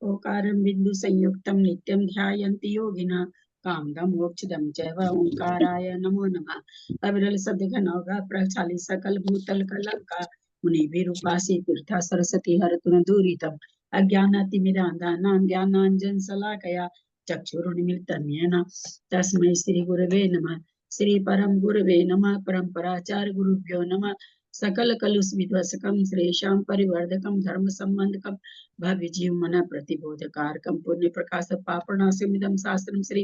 ओकारं बिंदु संयुक्तं नित्यं ध्यायन्ति योगिनः कामदं मोक्षदं चैव ओंकाराय नमो नमः। अविरल शब्द घनौघ प्रचाली सकल भूतल कलंका मुनि विरूपासी तीर्था सरस्वती हरतुन दूरितम अज्ञानातिमिरान्धानां ज्ञानाञ्जन शलाकया चक्षुरुन्मीलितं येन तस्मै श्री गुरवे नमः। श्री परम गुरवे नमः। परम्पराचार्य गुरुभ्यो नमः। सकल कलुष विध्वसकम श्रेषां परिवर्धकम धर्म संबंधकम भव्य जीव मन प्रतिबोधकारकम पुण्य प्रकाश पापणासमिदं शास्त्रम श्री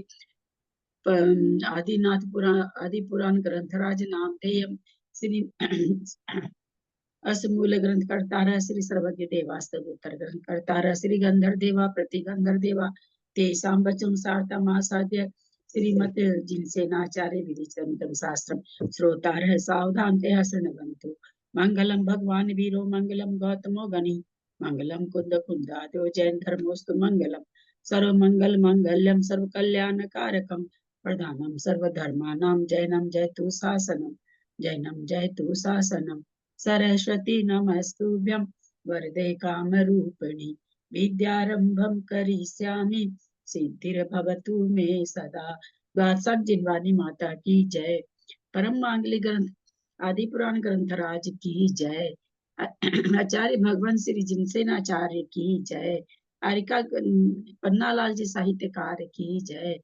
आदिनाथ पुराण आदि पुराण ग्रंथराज नामधेयम श्री असमूल ग्रंथ कर्तारः श्री सर्वज्ञ देवास्तव उत्तर ग्रंथ कर्तारः श्री गंधर देवा प्रति गंधर देवा तेषां वचन सार्थमासाद्य श्रीमते जिनसेनाचार्य विधिचंदम शास्त्रम श्रोतारः सावधानतया शृण्वन्तु। मंगलम भगवान वीरो मंगलम गौतमो गणि मंगलम कुंद कुंदादो जैन धर्मोस्तु मंगलम सर्व मंगल मंगल्यम सर्व कल्याण कारकम प्रधानम सर्वधर्मानां जैनम जयतु शासनम जैनम जयतु शासनम सरस्वती नमस्तुभ्यं वरदे कामरूपिणि विद्यारंभं करिष्यामि सिद्धिर्भवतु मे सदा। द्वादश जिनवानी माता की जय। परम मांगलिक ग्रंथ आदि पुराण ग्रंथराज की जय। आचार्य भगवान श्री जिनसेनाचार्य की जय। आरिका पन्नालाल जी साहित्यकार की जय।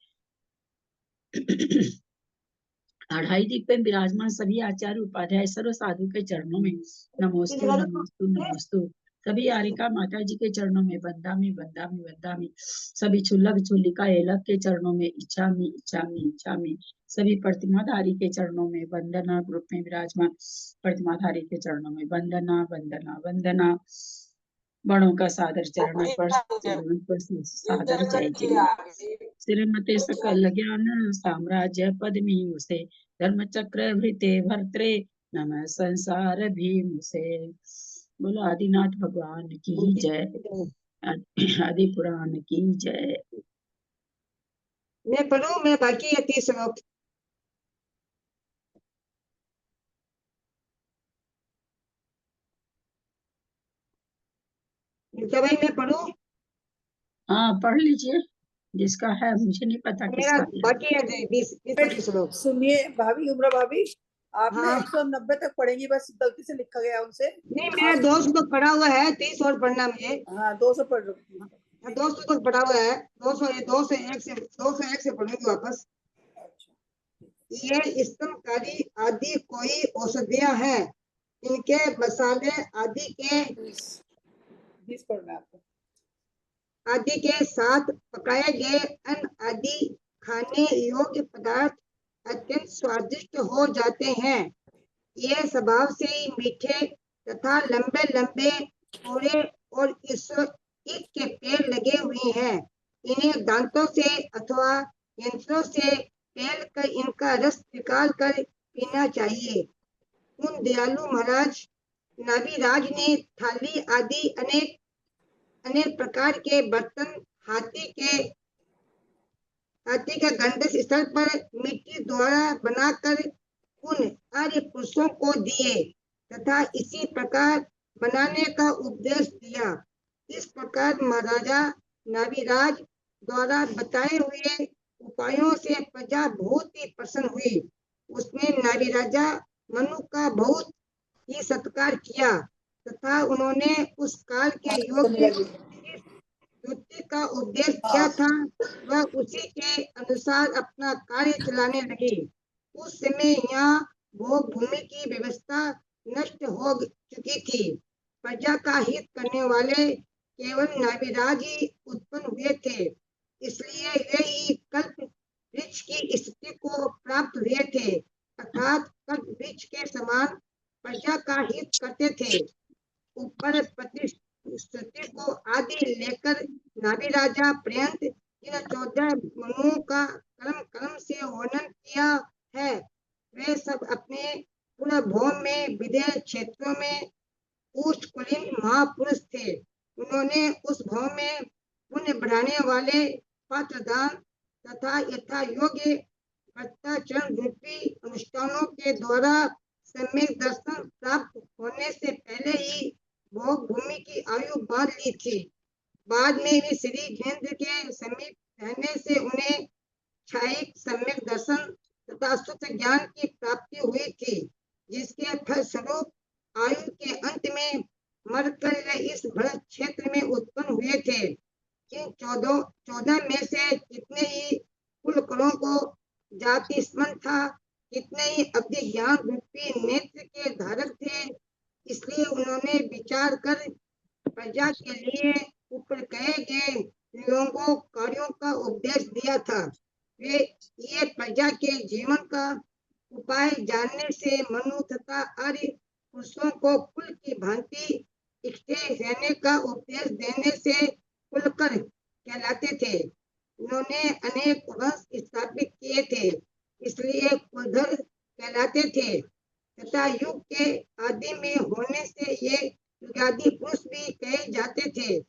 अढ़ाई दीप पे विराजमान सभी आचार्य उपाध्याय सर्व साधु के चरणों में नमोस्तु नमोस्तु नमोस्तु। सभी आरिका माता जी के चरणों में बंदामी बंदामी बंदामी। सभी छुल्लक छुल्लिका एलक के चरणों में इच्छामी इच्छामी इच्छामी। सभी प्रतिमाधारी के चरणों में वंदना। ग्रुप में विराजमान प्रतिमाधारी के चरणों में वंदना वंदना वंदना। बड़ों का सादर चरण पर सादर जय जय। श्रीमते सकल ज्ञान साम्राज्य पद्मी से धर्म चक्र वृते भर्त्रे नमः संसार भीम से। बोलो आदिनाथ भगवान की जय। आदि पुराण की जय। मैं पढ़ूं? मैं बाकी है 30 श्लोक। क्या भाई मैं पढ़ूं? हाँ पढ़ लीजिए जिसका है, मुझे नहीं पता मेरा किसका है। बाकी है 20-25 श्लोक। सुनिए भाभी, उम्र भाभी, आप हाँ। 190 तक पढ़ेंगी, बस गलती से लिखा गया उनसे। नहीं, मेरा 2 श्लोक पढ़ा हुआ है, 30 और पढ़ना मुझे। हाँ 200 पढ़ लो। 2 श्लोक पढ़ा हुआ है, 2 से 1 से पढ़ूंगी वापस। ये स्तनकारी आदि कोई औषधियां हैं, इनके मसाले आदि के 20 पढ़ना आपको। आदि के साथ पकाए गए अन्न आदि खाने योग्य पदार्थ अत्यंत स्वादिष्ट हो जाते हैं। ये स्वभाव से ही मीठे तथा लंबे लंबे थोड़े और ईख के पेड़ लगे हुए हैं। इन्हें दांतों से अथवा यंत्रों से पेल कर इनका रस निकाल कर पीना चाहिए। उन दयालु महाराज नाभिराज ने थाली आदि अनेक प्रकार के बर्तन हाथी के गंडस स्थल पर मिट्टी द्वारा बनाकर उन आर्य पुरुषों को दिए तथा इसी प्रकार बनाने का उपदेश दिया। इस प्रकार महाराजा नाभिराज द्वारा बताए हुए उपायों से प्रजा बहुत ही प्रसन्न हुई। उसने नाभिराजा मनु का बहुत ही सत्कार किया तथा उन्होंने उस काल के योग्य युक्ति का उपदेश दिया था। वह उसी के अनुसार अपना कार्य चलाने लगे। उस समय यहाँ भोग भूमि की व्यवस्था नष्ट हो चुकी थी। प्रजा का हित करने वाले केवल नाभिराज ही उत्पन्न हुए थे, इसलिए वे ही कल्प वृक्ष की स्थिति को प्राप्त हुए थे, अर्थात कल्प वृक्ष के समान प्रजा का हित करते थे। ऊपर प्रतिश्रुति को आदि लेकर नाभिराजा पर्यंत इन 14 मनुओं का क्रम से वर्णन किया है। वे सब अपने पुनर्भौम में विदेह क्षेत्रों में उच्च कुलीन महापुरुष थे। उन्होंने उस भौम में पुण्य बढ़ाने वाले पात्रदान तथा यथा योग्य भ्रष्टाचरण रूपी अनुष्ठानों के द्वारा सम्यक दर्शन प्राप्त होने से पहले ही भोग भूमि की आयु बांध ली थी। बाद में भी श्री जिनेन्द्र के समीप रहने से उन्हें क्षायिक सम्यक दर्शन तथा शुद्ध ज्ञान की प्राप्ति हुई थी, जिसके फलस्वरूप आयु के अंत में मरकर वे इस भरत क्षेत्र में उत्पन्न हुए थे। इन 14 में से कितने ही कुलकर्णों को जाति स्मरण था, कितने ही अवधि ज्ञान रूपी नेत्र के धारक थे। इसलिए उन्होंने विचार कर प्रजा के लिए ऊपर कहे गए लोगों कार्यों का उपदेश दिया था। वे ये प्रजा के जीवन का उपाय जानने से मनु तथा आर्य पुरुषों को कुल की भांति इकट्ठे रहने का उपदेश देने से कुलकर कहलाते थे। उन्होंने अनेक वंश स्थापित किए थे, इसलिए कुलधर कहलाते थे तथा युग के आदि में होने से ये युगादि पुरुष भी कहे जाते थे।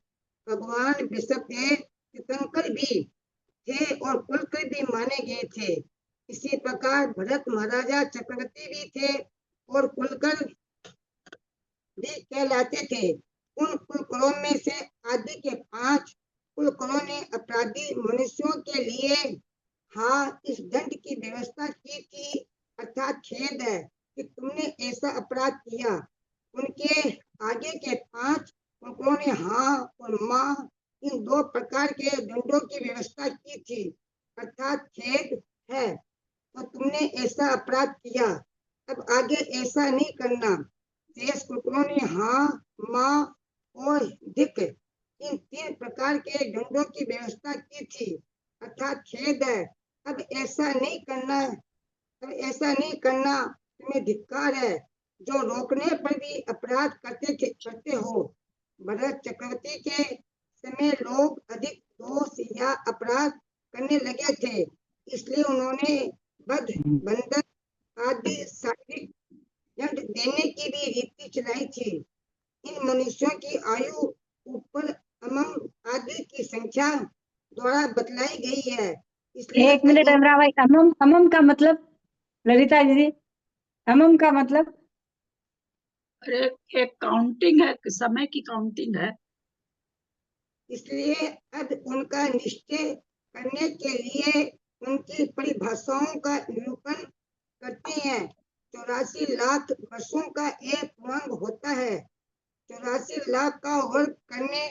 भगवान विष्णुदेव तीर्थंकर भी थे और कुलकर भी माने गए थे। इसी प्रकार भरत महाराजा चक्रवर्ती भी थे और कुलकर भी कहलाते थे। उन कुलकर्णों में से आदि के 5 कुलकर्णों ने अपराधी मनुष्यों के लिए इस दंड की व्यवस्था की थी, अर्थात खेद है कि तुमने ऐसा अपराध किया। उनके आगे के 5 कुलकर्णों ने और माँ इन 2 प्रकार के दंडों की व्यवस्था की थी, अर्थात खेद है तो तुमने ऐसा अपराध किया, अब आगे ऐसा नहीं करना। शेष कुलकर्णों ने माँ और धिक इन 3 प्रकार के दंडों की व्यवस्था की थी, अर्थात खेद है, अब ऐसा नहीं करना, तुम्हें धिक्कार है, जो रोकने पर भी अपराध करते हो। भरत चक्रवर्ती के समय लोग अधिक दोष या अपराध करने लगे थे, इसलिए उन्होंने बंध बंधन आदि शारीरिक दंड देने की भी रीति चलाई थी। इन मनुष्यों की आयु ऊपर अमम आदि की संख्या द्वारा बतलाई गई है। इसलिए एक मिनट अनुराग भाई, अमम का मतलब, ललिता जी, अमम का मतलब? अरे एक काउंटिंग है, समय की काउंटिंग है। इसलिए अब उनका निश्चय करने के लिए उनकी परिभाषाओं का निरूपण करते हैं। 84 लाख वर्षों का एक पूर्णांक होता है। 84 लाख का वर्ग करने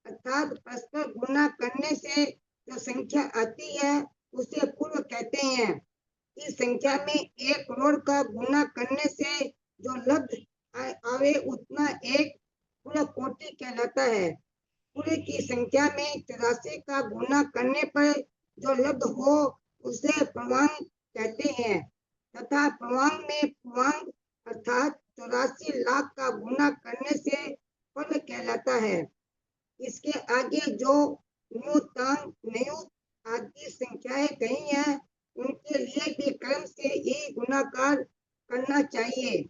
अर्थात परस्पर गुणा करने से जो संख्या आती है उसे पूर्व कहते हैं। इस संख्या में 1 करोड़ का गुणा करने से जो लब्ध आवे उतना एक पूर्ण कोटि कहलाता है। पूरे की संख्या में 84 का गुणा करने पर जो लब्ध हो उसे पूर्णांक कहते हैं तथा पूर्णांक में पूर्णांक अर्थात 84 लाख का गुणा करने से फल कहलाता है। इसके आगे जो न्यूतांक न्यूत आदि संख्याएं कही हैं उनके लिए भी क्रम से ही गुणाकार करना चाहिए।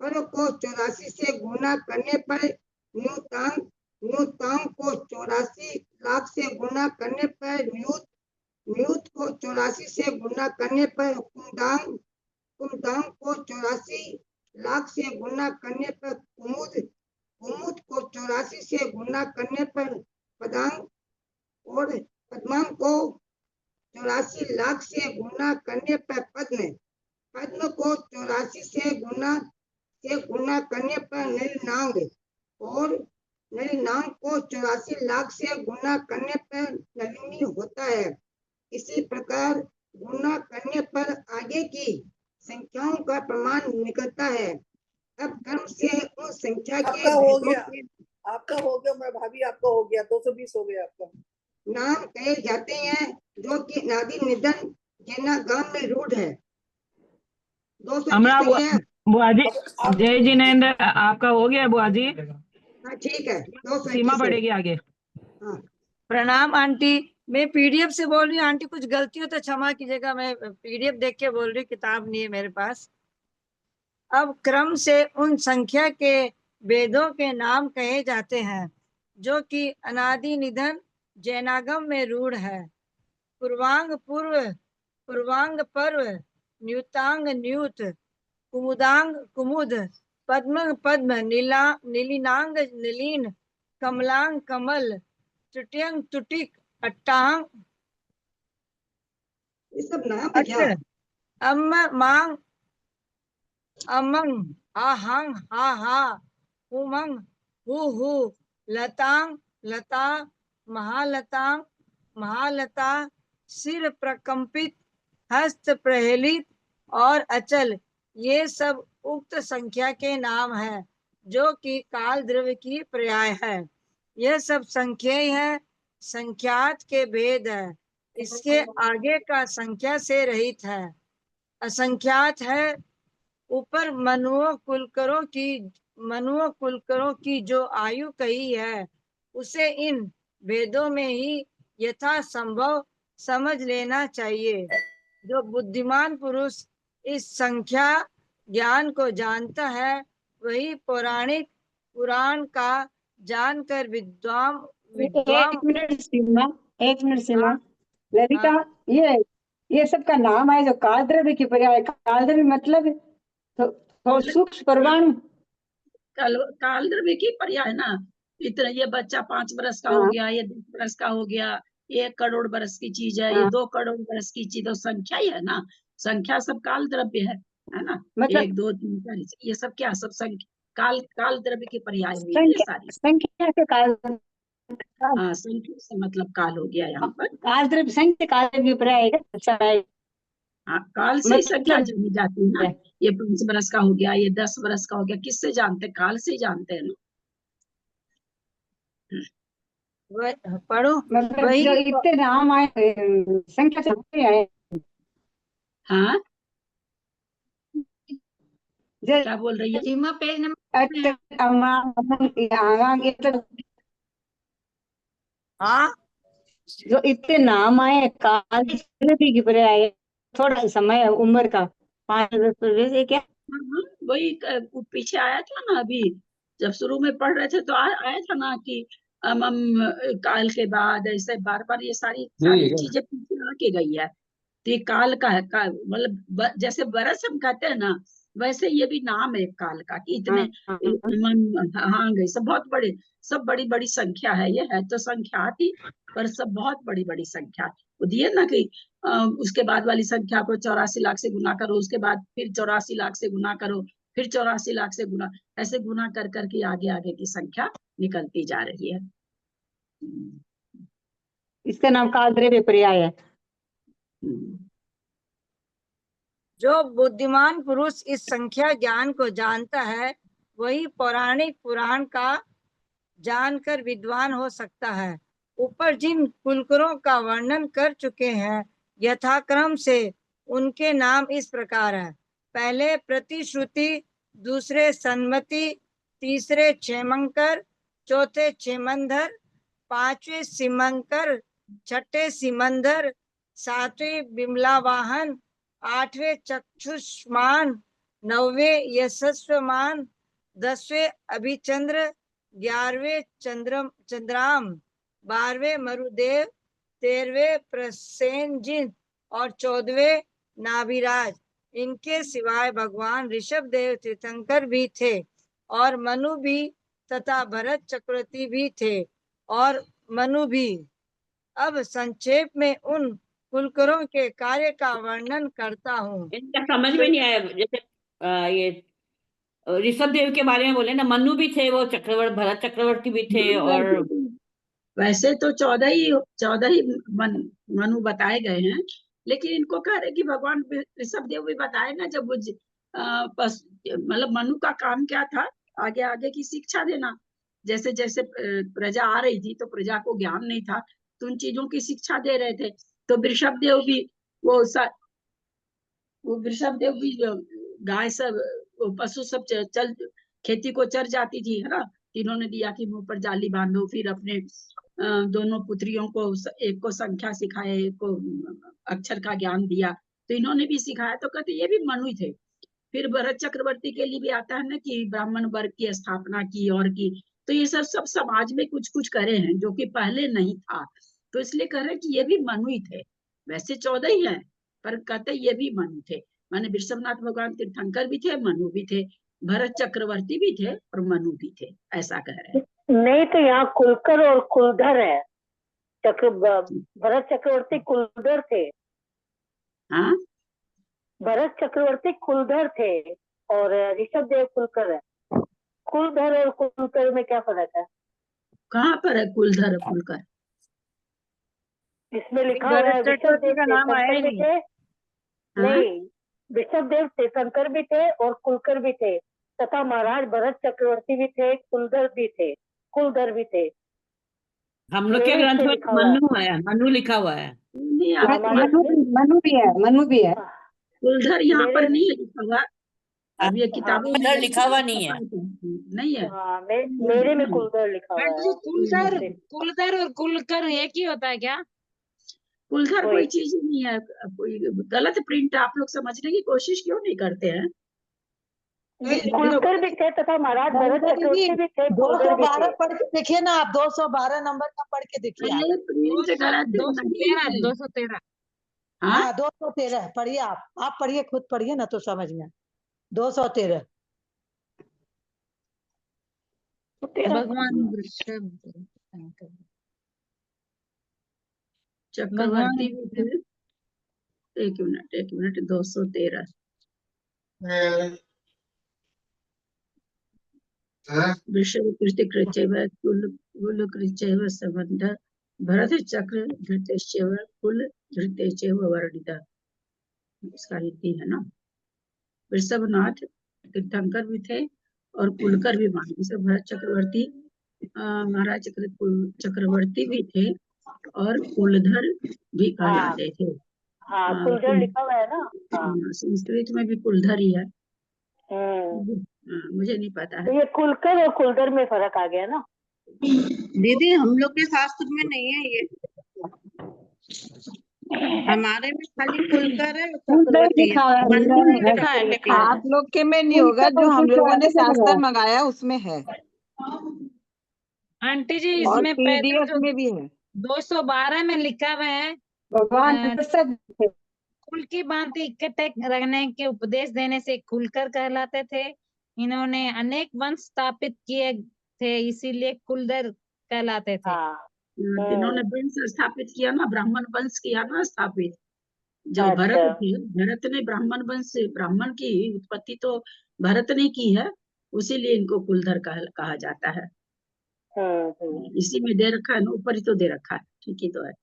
फल को 84 से गुणा करने पर न्यूतांक को 84 लाख से गुणा करने पर न्यूत को 84 से गुणा करने पर कुमदांक को 84 लाख से गुणा करने पर कुमुद को 84 से गुणा करने पर पदांक और पद्मांक को 84 लाख से गुणा करने पर पद्म को 84 से गुणा करने पर नलिनांग और नलिनांग को 84 लाख से गुणा करने पर नलिनी होता है। इसी प्रकार गुणा करने पर आगे की संख्याओं का प्रमाण निकलता है। अब क्रम से उस संख्या के आपका हो गया मैं भाभी, आपका हो गया 220 हो गया आपका। नाम कहे जाते हैं जो कि नादि निधन जैना गांव में रूढ़ है। 220 है। बुआ जी, जय जिनेन्द्र, आपका हो गया बुआ जी? हाँ ठीक है, 221 सीमा पड़ेगी आगे। हाँ। प्रणाम आंटी, मैं पीडीएफ से बोल रही हूँ आंटी, कुछ गलती हो तो क्षमा कीजिएगा, मैं पीडीएफ देख के बोल रही हूँ, किताब नहीं है मेरे पास। अब क्रम से उन संख्या के वेदों के नाम कहे जाते हैं जो कि अनादि निधन जैनागम में रूढ़ है। पूर्वांग पूर्व, पूर्वांग पर्व, न्यूतांग न्यूत, कुमुदांग कुमुद, पद्म पद्म, नीलिनांग नीलीन, कमलांग कमल, तुटियंग तुटिक अट्टांग ये सब नाम है क्या? अम्म मांग अमंग आहंग हा हा उमंग हु लतांग लता महालतांग महालता सिर प्रकंपित हस्त प्रहेलित और अचल, ये सब उक्त संख्या के नाम है जो कि काल द्रव्य की पर्याय है। यह सब संख्याएं है, संख्यात के भेद है, इसके आगे का संख्या से रहित है, असंख्यात है। ऊपर मनुओं कुलकरों की जो आयु कही है उसे इन भेदों में ही यथा संभव समझ लेना चाहिए। जो बुद्धिमान पुरुष इस संख्या ज्ञान को जानता है वही पौराणिक पुराण का जानकर विद्वान एक मिनट सीमा हाँ, ललिता, ये सब का नाम है जो काल द्रव्य की पर्याय। काल द्रव्य मतलब तो सूक्ष्म परमाणु काल द्रव्य की पर्याय ना। इतना ये बच्चा 5 बरस का हो हाँ। गया, ये 10 बरस का हो गया, 1 करोड़ बरस की चीज है, ये हाँ। 2 करोड़ बरस की चीज, तो संख्या ही है ना। संख्या सब काल द्रव्य है ना। मतलब 1 2 3 4 ये सब क्या सब संख्या काल काल द्रव्य की पर्याय हुई ये संख्या सारी। संख्या से काल हाँ, संख्या से मतलब काल हो गया यहाँ पर। काल द्रव्य संख्या काल द्रव्य की पर्याय है। अच्छा है। हाँ, काल से ही संख्या मतलब जानी जाती है ना। ये 5 बरस का हो गया, ये 10 बरस का हो गया, किससे जानते हैं? काल से ही जानते हैं ना। पढ़ो मतलब वही जो इतने नाम आए संख्या से आए। हाँ, जो क्या बोल रही है? सीमा पेज नंबर हाँ जो इतने नाम आए काल द्रव्य की पर्याय है। थोड़ा समय है उम्र का 5 वर्ष ये क्या? हाँ, वही पीछे आया था ना अभी, जब शुरू में पढ़ रहे थे तो आया था ना कि काल के बाद ऐसे बार बार ये सारी चीजें पीछे आके गई है। तो ये काल का है, मतलब जैसे बरस हम कहते हैं ना, वैसे ये भी नाम है काल का कि इतने हाँ गई सब बहुत बड़े, सब बड़ी बड़ी संख्या है। ये है तो संख्या थी, पर सब बहुत बड़ी बड़ी संख्या। वो दिए ना कि उसके बाद वाली संख्या को 84 लाख से गुना करो, उसके बाद फिर 84 लाख से गुना करो, फिर 84 लाख से गुना, ऐसे गुना कर करके आगे आगे की संख्या निकलती जा रही है। इसका नाम काल द्रव्य पर्याय है। जो बुद्धिमान पुरुष इस संख्या ज्ञान को जानता है वही पौराणिक पुराण का जानकर विद्वान हो सकता है। ऊपर जिन कुलकरों का वर्णन कर चुके हैं यथाक्रम से उनके नाम इस प्रकार है। पहले प्रतिश्रुति, दूसरे सन्मति, तीसरे क्षेमंकर, चौथे क्षेमंधर, पांचवे सिमंकर, छठे सिमंधर, सातवें बिमलावाहन, आठवें चक्षुष्मान, नौवें यशस्वमान, 10वें अभिचंद्र, 11वें चंद्राम, 12वें मरुदेव, 13वें प्रसेनजित और 14वें नाभिराज। इनके सिवाय भगवान ऋषभ देव तीर्थंकर भी थे और मनु भी तथा भरत चक्रवर्ती भी थे और मनु भी। अब संक्षेप में उन कुलकरों के कार्य का वर्णन करता हूँ। इनका समझ में नहीं आया। जैसे ये ऋषभ देव के बारे में बोले ना, मनु भी थे, वो चक्रवर्ती भरत चक्रवर्ती भी थे, और वैसे तो 14 ही मनु बताए गए हैं, लेकिन इनको कह रहे कि भगवान ऋषभ देव भी बताए ना, जब मतलब मनु का काम क्या था, आगे आगे की शिक्षा देना। जैसे जैसे प्रजा आ रही थी तो प्रजा को ज्ञान नहीं था, तो उन चीजों की शिक्षा दे रहे थे। तो वृषभ देव भी वो वृषभ देव भी गाय सब पशु सब चल खेती को चर जाती थी, है ना। इन्होंने दिया कि मुंह पर जाली बांधो, फिर अपने दोनों पुत्रियों को, एक को संख्या सिखाए, एक को अक्षर का ज्ञान दिया, तो इन्होंने भी सिखाया। तो कहते ये भी मनु ही थे। फिर भरत चक्रवर्ती के लिए भी आता है ना कि ब्राह्मण वर्ग की स्थापना की और की, तो ये सब समाज में कुछ कुछ करे हैं जो कि पहले नहीं था। तो इसलिए कह रहे हैं कि ये भी मनु ही थे। वैसे 14 ही हैं, पर कहते ये भी मनु थे। माने विश्वनाथ भगवान तीर्थंकर भी थे, मनु भी थे, भरत चक्रवर्ती भी थे और मनु भी थे, ऐसा कह रहे हैं। नहीं तो यहाँ कुलकर और कुलधर है। भरत चक्रवर्ती कुलधर थे। हाँ, भरत चक्रवर्ती कुलधर थे और ऋषभ देव कुलकर है। कुलधर और कुलकर में क्या फर्क है? कहाँ पर है कुलधर और कुलकर? इसमें लिखा हुआ है भरत ऋषभ चक्रवर्ती देव का नाम आया ही तीर्थंकर भी नहीं। थे। हाँ? नहीं, ऋषभ देव तीर्थंकर भी थे और कुलकर भी थे, तथा महाराज भरत चक्रवर्ती भी थे, कुलधर भी थे। हम लोग के मेरे ग्रंथ इसमें में लिखा हुआ है। मनु है, मनु लिखा हुआ है। नहीं, हाँ, आप हमारे इसमें भी है। कुलधर यहाँ पर मेरे नहीं है लिखा हुआ। अब ये किताबों में कुलधर लिखा हुआ नहीं है। नहीं है। हाँ, मेरे में कुलधर लिखा हुआ आंटी जी, है। कुलधर जैसे कुलधर और कुलकर एक ही होता है क्या? कुलधर वही। कोई चीज ही नहीं है। कोई गलत प्रिंट आप लोग समझने की कोशिश क्यों नहीं करते हैं? कुलकर भी थे तथा महाराज भरत चक्रवर्ती भी थे, कुलधर भी 212 थे। पढ़ के देखिए ना आप, 212 नंबर का पढ़ के देखिए आप। ये प्रिंट गलत नहीं 213 है। 213 हाँ, हाँ 213 पढ़िए आप पढ़िए, खुद पढ़िए ना तो समझ में। 213 भगवान वृषभ चक्रवर्ती भी भगवान थे। एक मिनट 213 विषय कृत्यव कुल कृत्यव संबंध भरत चक्र धृतश्चैव कुल धृतश्चैव वर्णिता। इसका रीति है ना, वृषभनाथ तीर्थंकर भी थे और कुलकर भी मान जैसे भरत चक्रवर्ती महाराज चक्रवर्ती भी थे और कुलधर भी कहलाते थे। हाँ, कुलधर लिखा हुआ है ना। हाँ। संस्कृत में भी कुलधर ही है। हम्म। मुझे नहीं पता तो है। ये कुलकर और कुलधर में फर्क आ गया ना। दीदी हम लोग के शास्त्र में नहीं है ये, हमारे में खाली कुलकर है और चक्रवर्ती है। मनु में लिखा है, लिखा है। आप लोग के में नहीं होगा, जो हम लोगों ने शास्त्र मंगाया उसमें है आंटी जी, और इसमें पैदल पीडीएफ जो में भी है। 212 में लिखा हुआ है भगवान कुल की भांति इकट्ठे रहने के उपदेश देने से कुलकर कहलाते थे। इन्होंने अनेक वंश स्थापित किए थे, इसीलिए कुलधर कहलाते थे। हाँ। जिन्होंने वंश स्थापित किया ना, ब्राह्मण वंश किया ना स्थापित, जो भरत अच्छा। थे, भरत ने ब्राह्मण वंश से, ब्राह्मण की उत्पत्ति तो भरत ने की है, उसीलिए इनको कुलधर कहा जाता है। इसी में दे रखा है ना, ऊपर ही तो दे रखा है, ठीक ही तो है।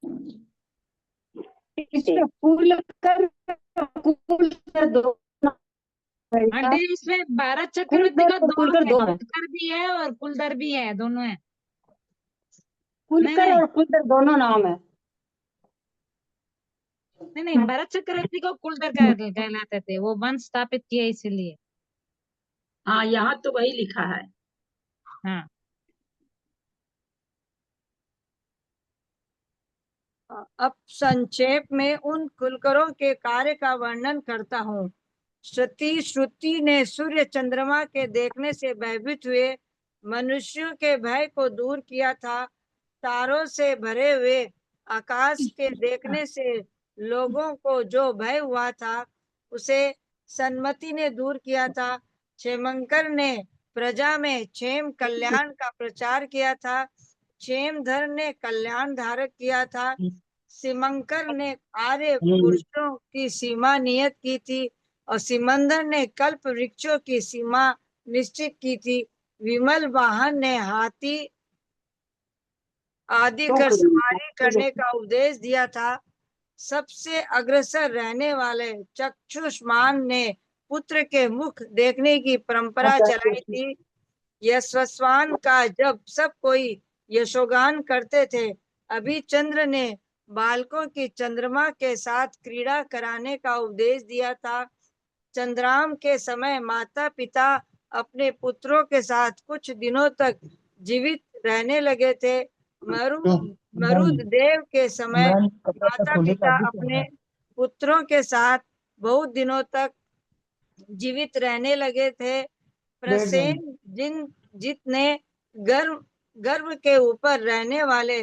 इसमें कुलकर दो आंटी जी, इसमें भारत चक्रवर्ती का कुलकर दो है। कुलकर भी है और कुलधर भी है, दोनों है। कुलकर और कुलधर दोनों नाम है। नहीं, भरत चक्रवर्ती को कुलधर कहलाते थे, वो वंश स्थापित किए इसीलिए। हाँ, यहाँ तो वही लिखा है। हाँ, अब संक्षेप में उन कुलकरों के कार्य का वर्णन करता हूँ। श्रुति ने सूर्य चंद्रमा के देखने से भयभीत हुए मनुष्यों के भय को दूर किया था। तारों से भरे हुए आकाश के देखने से लोगों को जो भय हुआ था उसे सन्मति ने दूर किया था। क्षेमंकर ने प्रजा में क्षेम कल्याण का प्रचार किया था। क्षेमधर ने कल्याण धारक किया था। सीमंकर ने आर्य पुरुषों की सीमा नियत की थी और सिमंदर ने कल्प वृक्षों की सीमा निश्चित की थी। विमल वाहन ने हाथी आदि कर सवारी करने का उपदेश दिया था। सबसे अग्रसर रहने वाले चक्षुष्मान ने पुत्र के मुख देखने की परंपरा चलाई थी। यशस्वान का जब सब कोई यशोगान करते थे, अभी चंद्र ने बालकों की चंद्रमा के साथ क्रीड़ा कराने का उपदेश दिया था। चंद्राम के समय माता पिता अपने पुत्रों के साथ कुछ दिनों तक जीवित रहने लगे थे। मरुद देव के समय माता पिता अपने पुत्रों के साथ बहुत दिनों तक जीवित रहने लगे थे। प्रसेन जितने गर्भ के ऊपर रहने वाले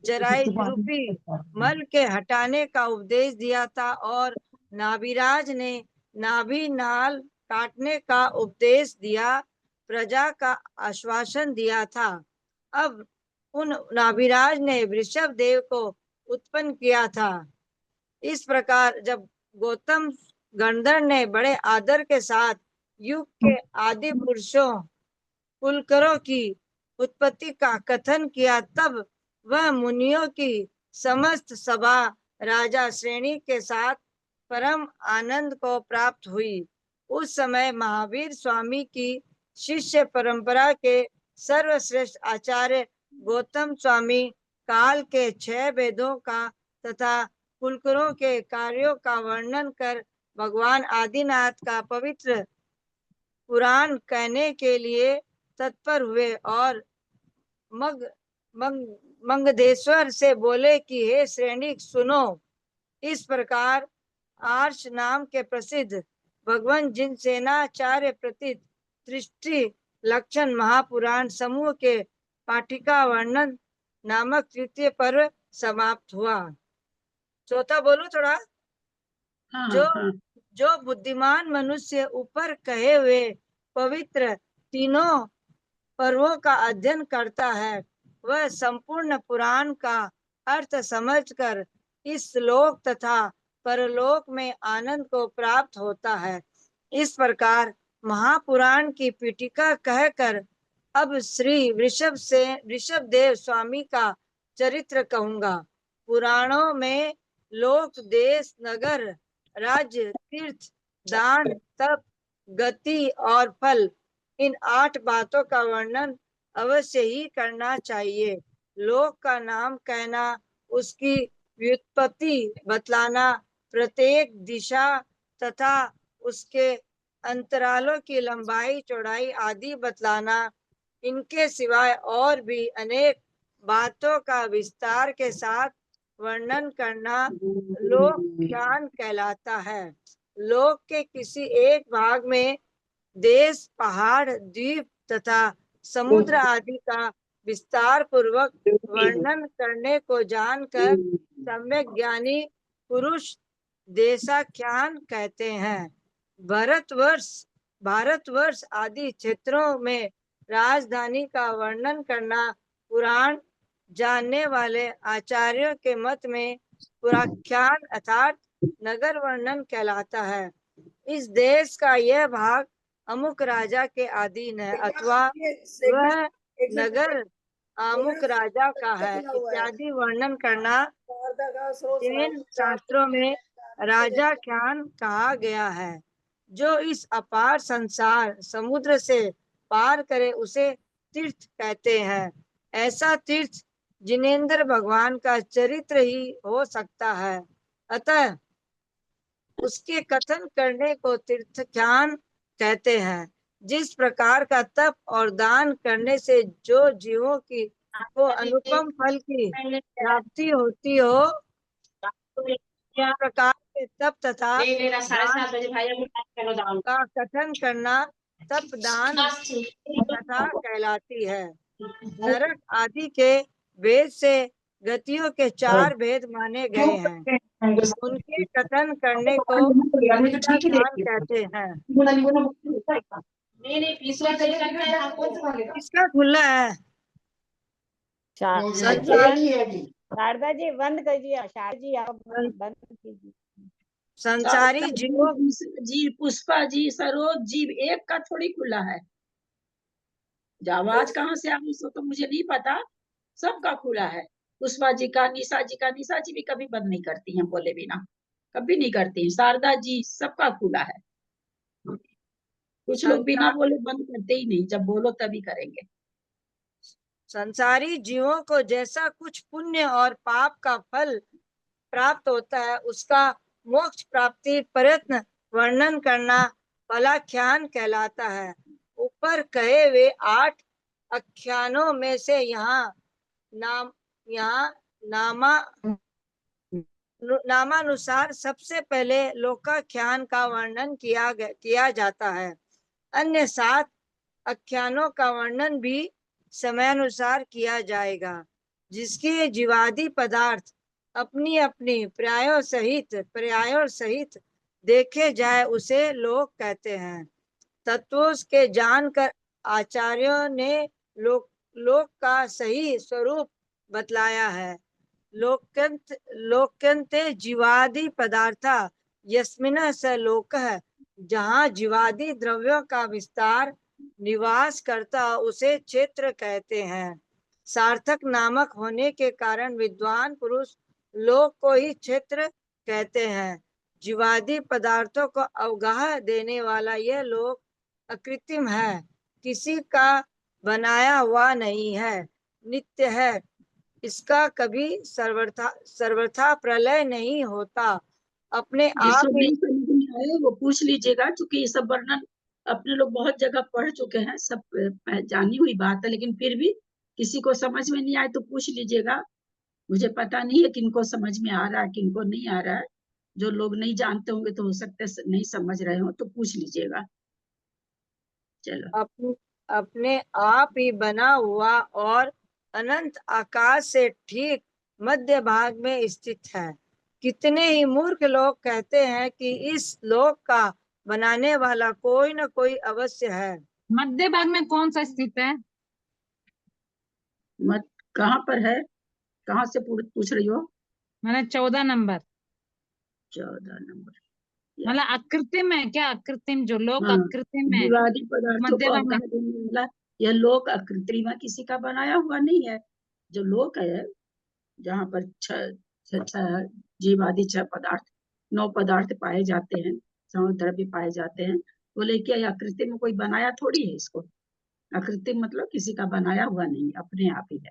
जराई रूपी मल के हटाने का उपदेश दिया था और नाभिराज ने नाभि नाल काटने का उपदेश दिया, प्रजा का आश्वासन दिया था। अब उन नाभिराज ने वृषभ देव को उत्पन्न किया था। इस प्रकार जब गौतम गंधर्व ने बड़े आदर के साथ युग के आदि पुरुषों कुलकरों की उत्पत्ति का कथन किया, तब वह मुनियों की समस्त सभा राजा श्रेणी के साथ परम आनंद को प्राप्त हुई। उस समय महावीर स्वामी की शिष्य परंपरा के सर्वश्रेष्ठ आचार्य गौतम स्वामी काल के 6 वेदों का तथा कुलकरों के कार्यों का वर्णन कर भगवान आदिनाथ का पवित्र पुराण कहने के लिए तत्पर हुए और मंगधेश्वर से बोले कि हे श्रेणिक सुनो। इस प्रकार आर्ष नाम के प्रसिद्ध भगवान जिनसेनाचार्य प्रतीत सृष्टि लक्षण महापुराण समूह के पाठिका वर्णन नामक तृतीय पर्व समाप्त हुआ। चौथा बोलूं थोड़ा। हाँ जो हाँ जो बुद्धिमान मनुष्य ऊपर कहे हुए पवित्र तीनों पर्वों का अध्ययन करता है, वह संपूर्ण पुराण का अर्थ समझकर इस लोक तथा परलोक में आनंद को प्राप्त होता है। इस प्रकार महापुराण की पीठिका कहकर अब श्री वृषभ देव स्वामी का चरित्र कहूंगा। पुराणों में लोक, देश, नगर, राज्य, तीर्थ, दान, तप, गति और फल, इन 8 बातों का वर्णन अवश्य ही करना चाहिए। लोक का नाम कहना, उसकी व्युत्पत्ति बतलाना, प्रत्येक दिशा तथा उसके अंतरालों की लंबाई चौड़ाई आदि बतलाना, इनके सिवाय और भी अनेक बातों का विस्तार के साथ वर्णन करना लोक ज्ञान कहलाता है। लोक के किसी एक भाग में देश, पहाड़, द्वीप तथा समुद्र आदि का विस्तार पूर्वक वर्णन करने को जानकर सम्यक ज्ञानी पुरुष देशाख्यान कहते हैं। भारतवर्ष आदि क्षेत्रों में राजधानी का वर्णन करना पुराण जानने वाले आचार्यों के मत में पुराख्यान अर्थात नगर वर्णन कहलाता है। इस देश का यह भाग अमुक राजा के अधीन है अथवा वह नगर अमुक राजा का है इत्यादि वर्णन करना जैन शास्त्रों में राजाख्यान कहा गया है। जो इस अपार संसार समुद्र से पार करे उसे तीर्थ कहते हैं। ऐसा तीर्थ जिनेंद्र भगवान का चरित्र ही हो सकता है, अतः उसके कथन करने को तीर्थख्यान कहते हैं। जिस प्रकार का तप और दान करने से जो जीवों की को अनुपम फल की प्राप्ति होती हो, प्रकार के तप तथा दान का कथन करना तप दान कथा कहलाती है। नरक आदि के वेद से गतियों के 4 भेद माने गए हैं, उनके कथन करने को तीर्थख्यान कहते हैं। किसका खुला है? शारदा जी बंद कीजिए। शारदा जी आप बंद कीजिए। संसारी जीवों जी, पुष्पा जी, सरोज जी, एक का थोड़ी खुला है। आवाज कहाँ से आ रही सो तो मुझे नहीं पता, सबका खुला है। पुष्पा जी का, निशा जी का। निशा जी भी कभी बंद नहीं करती हैं बोले बिना, कभी नहीं करती हैं। शारदा जी, सबका खुला है। कुछ लोग बिना बोले बंद करते ही नहीं, जब बोलो तभी करेंगे। संसारी जीवों को जैसा कुछ पुण्य और पाप का फल प्राप्त होता है, उसका मोक्ष प्राप्ति प्रयत्न वर्णन करना फलाख्यान कहलाता है। ऊपर कहे हुए 8 आख्यानों में से यहाँ नामानुसार सबसे पहले लोकाख्यान का वर्णन किया जाता है। अन्य 7 आख्यानों का वर्णन भी समयानुसार किया जाएगा। जिसके जीवादि पदार्थ अपनी अपनी पर्यायों सहित देखे जाए उसे लोक कहते हैं। तत्वों के जानकर आचार्यों ने लोक का सही स्वरूप बतलाया है। लोक्यन्ते जीवादि पदार्था यस्मिन् स लोकः, जहाँ जीवादि द्रव्यों का विस्तार निवास करता उसे क्षेत्र कहते हैं। सार्थक नामक होने के कारण विद्वान पुरुष लोक को ही क्षेत्र कहते हैं। जीवादि पदार्थों को अवगाह देने वाला यह लोक अकृत्रिम है, किसी का बनाया हुआ नहीं है, नित्य है। इसका कभी सर्वथा प्रलय नहीं होता, अपने ये आप सब ही। नहीं समझ में आए वो पूछ लीजिएगा, क्योंकि ये सब वर्णन अपने लोग बहुत जगह पढ़ चुके हैं, सब जानी हुई बात है, लेकिन फिर भी किसी को समझ में नहीं आए तो पूछ लीजिएगा। मुझे पता नहीं है किनको समझ में आ रहा है किनको नहीं आ रहा है। जो लोग नहीं जानते होंगे तो हो सकता है नहीं समझ रहे हो, तो पूछ लीजिएगा। चलो। अपने आप ही बना हुआ और अनंत आकाश से ठीक मध्य भाग में स्थित है। कितने ही मूर्ख लोग कहते हैं कि इस लोक का बनाने वाला कोई न कोई अवश्य है। मध्य भाग में कौन सा स्थित है? मत कहाँ पर है, कहाँ से पूछ रही हो? मैंने 14 नंबर। 14 नंबर। मतलब अकृत्रिम है क्या? अकृत्रिम जो लोक हाँ, अकृत्रिम है जीवादि पदार्थों मध्य को भाग में। अवगाह देने वाला यह लोक अकृत्रिम है, किसी का बनाया हुआ नहीं है। जो लोक है जहाँ पर छह जीवादि 6 पदार्थ 9 पदार्थ पाए जाते हैं, 6 द्रव्य पाए जाते हैं, बोले क्या यह अकृत्रिम कोई बनाया थोड़ी है इसको। अकृत्रिम मतलब किसी का बनाया हुआ नहीं, अपने आप ही है।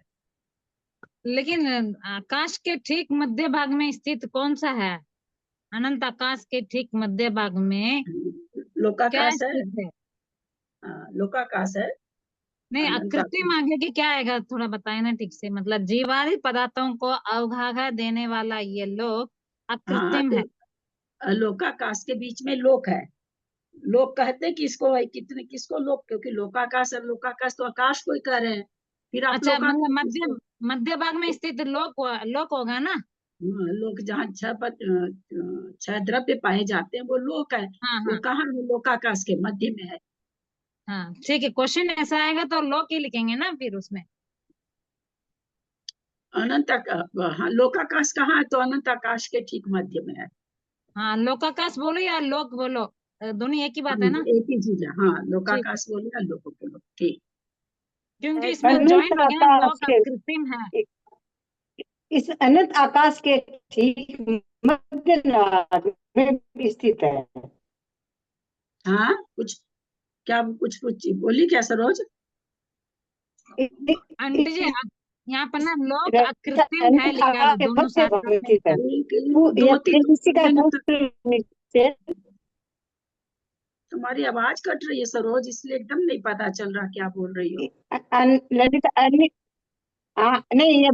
लेकिन आकाश के ठीक मध्य भाग में स्थित कौन सा है? अनंत आकाश के ठीक मध्य भाग में क्या लोकाकाश है। स्थित है? लोकाकाश है। नहीं, अनंत अकृत्रिम आगे के क्या आएगा थोड़ा बताए ना ठीक से। मतलब जीवादि पदार्थों को अवगाह देने वाला ये लोक हाँ, अकृत्रिम है। तो लोकाकाश के बीच में लोक है। लोक कहते हैं किसको है, कितने किसको लोक, क्योंकि लोकाकाश और लोकाकाश तो आकाश को ही कह रहे हैं। फिर आप अच्छा, लोकाकाश मतलब किसको? मध्य भाग में स्थित लोक होगा ना? लोक जहाँ 6 द्रव्य पाए जाते हैं वो लोक है। हाँ वो हाँ कहाँ है? लोकाकाश के मध्य में है। हाँ, ठीक है। क्वेश्चन ऐसा आएगा तो लोक ही लिखेंगे ना फिर उसमें। हाँ, लोकाकाश कहाँ है? तो अनंत आकाश के ठीक मध्य में है। हाँ, लोकाकाश बोलो या लोक बोलो, दोनों एक ही बात है ना? एक ही चीज है। हाँ, ठीक, लोकाकाश बोले या लोक बोलो, ठीक। क्योंकि ऐसा इसमें ज्वाइंट अनंत हो गया ना, आकाश लोक के अकृत्रिम है। इस अनंत आकाश के ठीक मध्य भाग में स्थित है। हाँ, क्या कुछ बोली क्या सरोज? आंटी जी, यहाँ पर ना लोक अकृत्रिम है अनंत लिखा है, आकाश तो के दोनों मध्य साथ भाग साथ में में स्थित है। लिखा है। दो तीन किसी का दिन तक दूसरे तुम्हारी आवाज कट रही है सरोज, इसलिए एकदम नहीं पता चल रहा क्या बोल रही हो। ललिता नहीं ये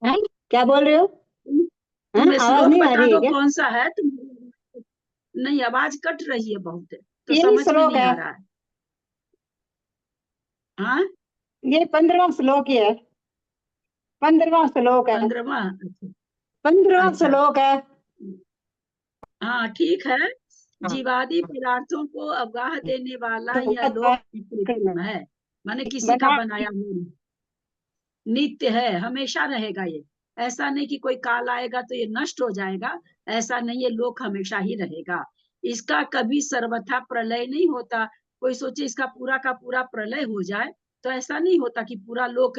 हाँ, क्या बोल रहे हो? हाँ, तुम्हें आवाज श्लोक नहीं आ बता रही है दो क्या? कौन सा है तुम। नहीं, आवाज कट रही है बहुत, तो यही समझ में श्लोक नहीं है। आ रहा है। हाँ, ये 15वां श्लोक ही है। 15वां श्लोक है। 15वां। 15वां अच्छा, श्लोक है। हाँ ठीक है। हाँ, जीवादि पदार्थों को अवगाह देने वाला तो यह लोक कृत्रिम है, माने किसी का बना बनाया हुआ नहीं। नित्य है, हमेशा रहेगा ये। ऐसा नहीं कि कोई काल आएगा तो ये नष्ट हो जाएगा, ऐसा नहीं, ये लोक हमेशा ही रहेगा। इसका कभी सर्वथा प्रलय नहीं होता। कोई सोचे इसका पूरा का पूरा प्रलय हो जाए, तो ऐसा नहीं होता कि पूरा लोक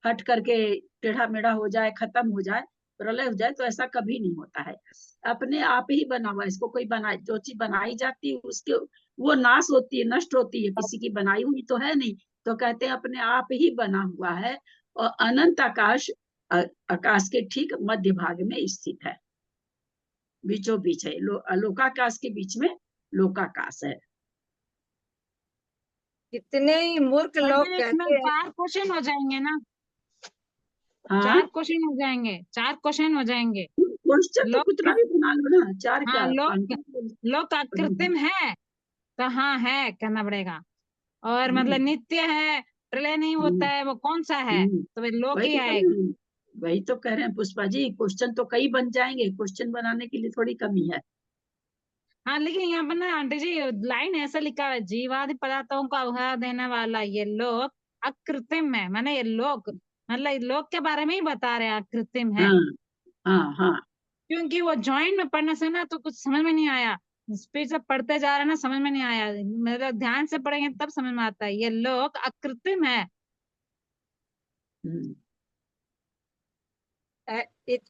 हट करके टेढ़ा मेढ़ा हो जाए, खत्म हो जाए, प्रलय हो जाए, तो ऐसा कभी नहीं होता है। अपने आप ही बना हुआ है। इसको कोई बनाए, जो चीज बनाई जाती है उसके वो नाश होती है, नष्ट होती है, किसी की बनाई हुई तो है नहीं। तो कहते हैं अपने आप ही बना हुआ है। और अनंत आकाश आकाश के ठीक मध्य भाग में स्थित है, बीचों बीच है। लोकाकाश के बीच में लोकाकाश है। कितने ही मूर्ख लोग आंटी जी, इसमें कहते हैं। 4 क्वेश्चन हो जाएंगे ना? हाँ, 4 क्वेश्चन हो जाएंगे, 4 क्वेश्चन हो जाएंगे। क्वेश्चन तो कितना लोक, भी बना लो ना, 4 हाँ, क्या लोक 5 लोक अकृत्रिम है तो हाँ है कहना पड़ेगा। और हम्म, मतलब नित्य है, प्रलय नहीं होता है, वो कौन सा है? तो भाई लोक वही ही तो कह आएगा। रहे हैं। वही तो कह रहे हैं पुष्पा जी, क्वेश्चन तो कई बन जाएंगे, क्वेश्चन बनाने के लिए थोड़ी कमी है। हाँ, लेकिन यहाँ पर ना आंटी जी लाइन ऐसा लिखा है, जीवादि पदार्थों को अवगाह देने वाला ये लोक अकृत्रिम है, माने ये लोक, मतलब लोक के बारे में ही बता रहे हैं अकृत्रिम है। हाँ हाँ हाँ क्योंकि वो जॉइंट में पढ़ने से ना तो कुछ समझ में नहीं आया, स्पीड से पढ़ते जा रहे हैं ना, समझ में नहीं आया, मतलब ध्यान से पढ़ेंगे तब समझ में आता है। ये लोक अकृत्रिम है। हम्म,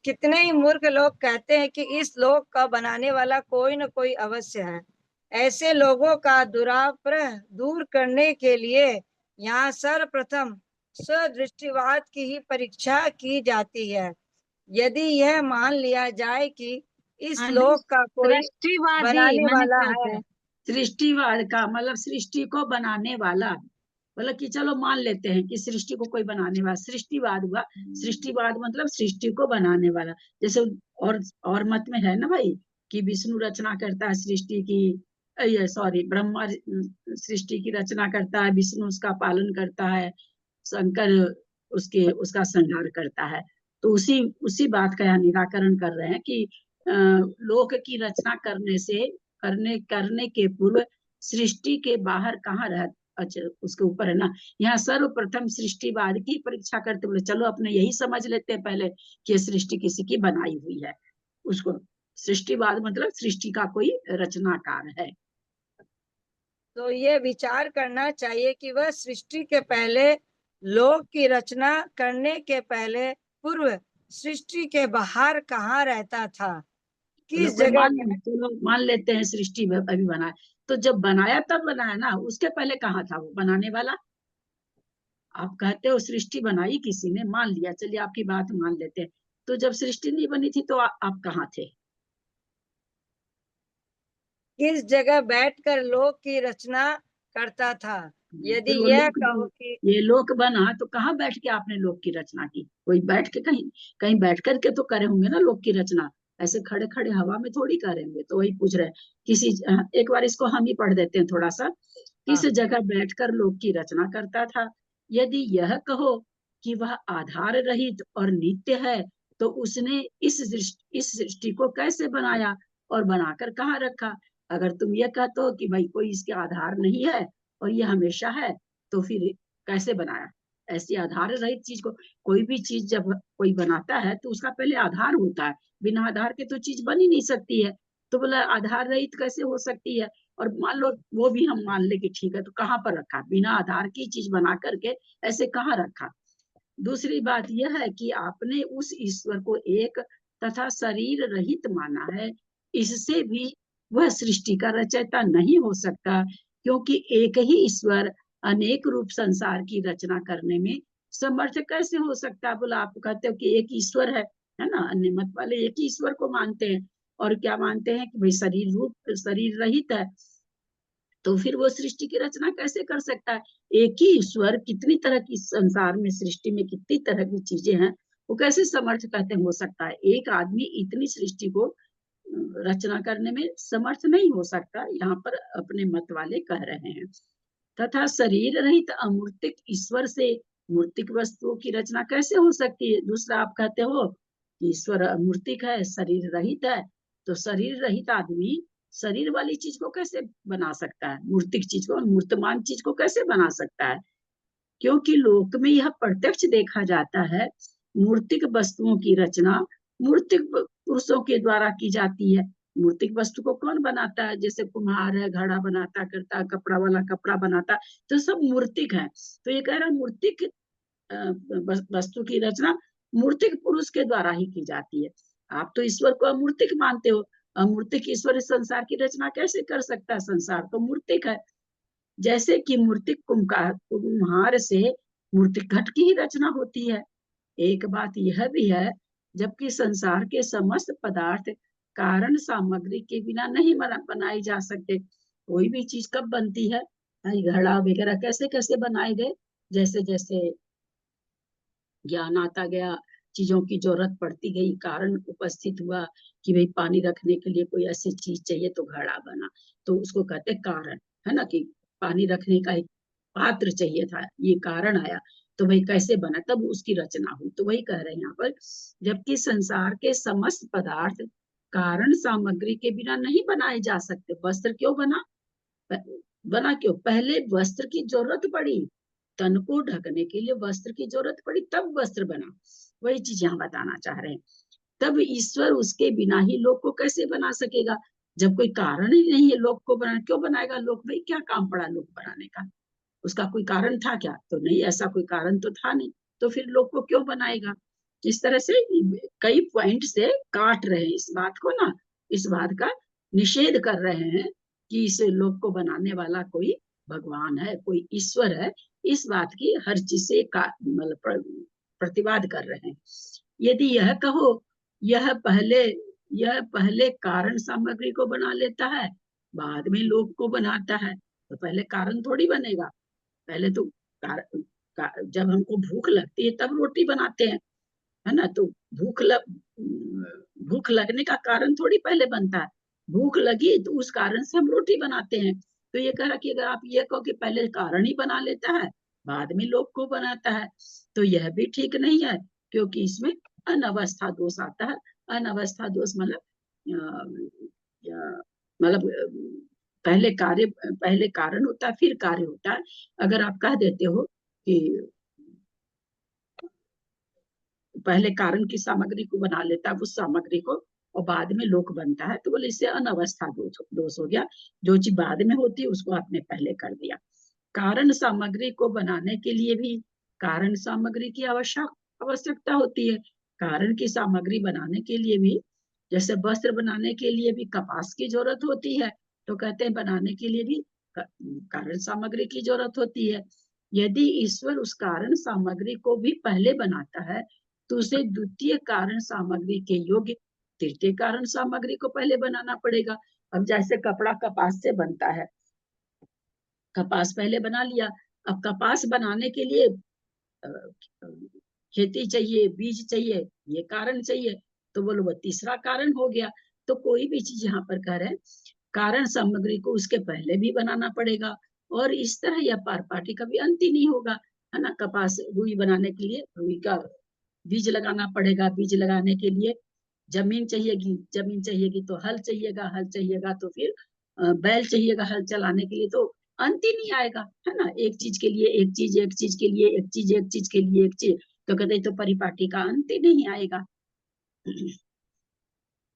कितने ही मूर्ख लोग कहते हैं कि इस लोक का बनाने वाला कोई न कोई अवश्य है। ऐसे लोगों का दुराग्रह दूर करने के लिए यहाँ सर्वप्रथम सदृष्टिवाद की ही परीक्षा की जाती है। यदि यह मान लिया जाए कि इस आंटी, लोक का कोई दृष्टिवादी बनाने माने वाला क्या होता है, है? सृष्टिवाद का मतलब सृष्टि को बनाने वाला, मतलब कि चलो मान लेते हैं कि सृष्टि को कोई बनाने वाला, सृष्टिवाद हुआ। सृष्टिवाद मतलब सृष्टि को बनाने वाला। जैसे और मत में है ना भाई कि विष्णु रचना करता है सृष्टि की, ये सॉरी ब्रह्मा सृष्टि की रचना करता है, विष्णु उसका पालन करता है, शंकर उसका संहार करता है। तो उसी बात का यहाँ निराकरण कर रहे हैं कि लोक की रचना करने के पूर्व सृष्टि के बाहर कहाँ रह, अच्छा उसके ऊपर है ना, यहाँ सर्वप्रथम सृष्टिवाद की परीक्षा करते बोले चलो अपने यही समझ लेते हैं पहले कि सृष्टि किसी की बनाई हुई है। उसको सृष्टिवाद मतलब सृष्टि का कोई रचनाकार है। तो ये विचार करना चाहिए कि वह सृष्टि के पहले, लोक की रचना करने के पहले पूर्व सृष्टि के बाहर कहाँ रहता था, किस जगह। चलो मान लेते हैं सृष्टि अभी बनाया, तो जब बनाया तब बनाया ना, उसके पहले कहाँ था वो बनाने वाला। आप कहते हो सृष्टि बनाई किसी ने, मान लिया, चलिए आपकी बात मान लेते हैं। तो जब सृष्टि नहीं बनी थी तो आप कहाँ थे? किस जगह बैठकर लोक की रचना करता था। यदि फिर वो यह कहो कि ये लोक बना तो कहाँ बैठ के आपने लोक की रचना की? कोई बैठ के कहीं कहीं बैठ करके तो करे होंगे ना लोक की रचना, ऐसे खड़े खड़े हवा में थोड़ी करेंगे। तो वही पूछ रहे हैं किसी, एक बार इसको हम ही पढ़ देते हैं थोड़ा सा। किस जगह बैठकर लोक की रचना करता था। यदि यह कहो कि वह आधार रहित और नित्य है तो उसने इस सृष्टि को कैसे बनाया और बनाकर कहाँ रखा। अगर तुम ये कहते हो कि भाई कोई इसके आधार नहीं है और ये हमेशा है, तो फिर कैसे बनाया? ऐसी आधार रहित चीज को, कोई भी चीज जब कोई बनाता है तो उसका पहले आधार होता है, बिना आधार के तो चीज बन ही नहीं सकती है। तो बोला आधार रहित कैसे हो सकती है? और मान लो वो भी हम मान ले कि ठीक है, तो कहाँ पर रखा? बिना आधार की चीज बना करके ऐसे कहाँ रखा? दूसरी बात यह है कि आपने उस ईश्वर को एक तथा शरीर रहित माना है। इससे भी वह सृष्टि का रचयिता नहीं हो सकता, क्योंकि एक ही ईश्वर अनेक रूप संसार की रचना करने में समर्थ कैसे हो सकता? बोला आप कहते हो कि एक ईश्वर है ना, अन्य मत वाले एक ही ईश्वर को मानते हैं और क्या मानते हैं कि भाई शरीर रहित है, तो फिर वो सृष्टि की रचना कैसे कर सकता है? एक ही ईश्वर कितनी तरह की संसार में सृष्टि में कितनी तरह की चीजें हैं, वो कैसे समर्थ कहते हो सकता है? एक आदमी इतनी सृष्टि को रचना करने में समर्थ नहीं हो सकता, यहाँ पर अपने मत वाले कह रहे हैं। तथा शरीर रहित अमूर्तिक ईश्वर से मूर्तिक वस्तुओं की रचना कैसे हो सकती है? दूसरा आप कहते हो कि ईश्वर अमूर्तिक है, शरीर रहित है, तो शरीर रहित आदमी शरीर वाली चीज को कैसे बना सकता है? मूर्तिक चीज को, मूर्तमान चीज को कैसे बना सकता है? क्योंकि लोक में यह प्रत्यक्ष देखा जाता है, मूर्तिक वस्तुओं की रचना मूर्तिक पुरुषों के द्वारा की जाती है। मूर्तिक वस्तु को कौन बनाता है? जैसे कुम्हार है, घड़ा बनाता करता, कपड़ा वाला कपड़ा बनाता, तो सब मूर्तिक है। तो ये कह रहा मूर्तिक वस्तु की रचना मूर्तिक पुरुष के द्वारा ही की जाती है। आप तो ईश्वर को अमूर्तिक मानते हो, अमूर्तिक ईश्वर इस संसार की रचना कैसे कर सकता है? संसार तो मूर्तिक है। जैसे कि मूर्तिक कुम्हार से मूर्तिक घट की ही रचना होती है। एक बात यह भी है, जबकि संसार के समस्त पदार्थ कारण सामग्री के बिना नहीं बनाई जा सकते। कोई भी चीज कब बनती है? घड़ा वगैरह कैसे कैसे बनाए गए? जैसे जैसे ज्ञान आता गया, चीजों की जरूरत पड़ती गई, कारण उपस्थित हुआ कि भाई पानी रखने के लिए कोई ऐसी चीज चाहिए तो घड़ा बना, तो उसको कहते कारण, है ना, कि पानी रखने का एक पात्र चाहिए था, ये कारण आया, तो भाई कैसे बना, तब उसकी रचना हुई। तो वही कह रहे हैं यहाँ पर, जबकि संसार के समस्त पदार्थ कारण सामग्री के बिना नहीं बनाए जा सकते। वस्त्र क्यों बना? बना क्यों? पहले वस्त्र की जरूरत पड़ी, तन को ढकने के लिए वस्त्र की जरूरत पड़ी, तब वस्त्र बना। वही चीज यहाँ बताना चाह रहे हैं। तब ईश्वर उसके बिना ही लोक को कैसे बना सकेगा? जब कोई कारण ही नहीं है लोक को बनाने, क्यों बनाएगा लोक? भाई क्या काम पड़ा लोक बनाने का? उसका कोई कारण था क्या? तो नहीं, ऐसा कोई कारण तो था नहीं, तो फिर लोक को क्यों बनाएगा? इस तरह से कई पॉइंट से काट रहे हैं इस बात को ना, इस बात का निषेध कर रहे हैं कि इस लोक को बनाने वाला कोई भगवान है, कोई ईश्वर है। इस बात की हर चीज से मतलब प्रतिवाद कर रहे हैं। यदि यह कहो यह पहले कारण सामग्री को बना लेता है, बाद में लोक को बनाता है, तो पहले कारण थोड़ी बनेगा। पहले तो जब हमको भूख लगती है तब रोटी बनाते हैं, है ना? तो भूख लगने का कारण थोड़ी पहले बनता है। भूख लगी तो उस कारण से हम रोटी बनाते हैं। तो ये कह रहा कि अगर आप ये कहो कि पहले कारण ही बना लेता है, बाद में लोक को बनाता है, तो यह भी ठीक नहीं है, क्योंकि इसमें अनवस्था दोष आता है। अनवस्था दोष मतलब पहले कारण होता है, फिर कार्य होता है। अगर आप कह देते हो कि पहले कारण की सामग्री को बना लेता है उस सामग्री को, और बाद में लोक बनता है, तो बोले इससे अनवस्था दोष हो गया। जो चीज बाद में होती है उसको आपने पहले कर दिया। कारण सामग्री को बनाने के लिए भी कारण सामग्री की आवश्यकता होती है। कारण की सामग्री बनाने के लिए भी, जैसे वस्त्र बनाने के लिए भी कपास की जरूरत होती है, तो कहते हैं बनाने के लिए भी कारण सामग्री की जरूरत होती है। यदि ईश्वर उस कारण सामग्री को भी पहले बनाता है, तो उसे द्वितीय कारण सामग्री के योग्य तृतीय कारण सामग्री को पहले बनाना पड़ेगा। अब जैसे कपड़ा कपास से बनता है, कपास पहले बना लिया, अब कपास बनाने के लिए खेती चाहिए, बीज चाहिए, ये कारण चाहिए, तो बोलो वो तीसरा कारण हो गया। तो कोई भी चीज यहाँ पर कह रहे कारण सामग्री को उसके पहले भी बनाना पड़ेगा, और इस तरह यह पारपाटी का भी अंत ही नहीं होगा, है ना? कपास रुई बनाने के लिए रुई का बीज लगाना पड़ेगा, बीज लगाने के लिए जमीन चाहिएगी तो हल चाहिएगा तो फिर बैल चाहिएगा हल चलाने के लिए, तो अंत ही नहीं आएगा, है ना? एक चीज के लिए एक चीज, एक चीज के लिए एक चीज, एक चीज के लिए एक चीज, तो कहते तो परिपाटी का अंत ही नहीं आएगा।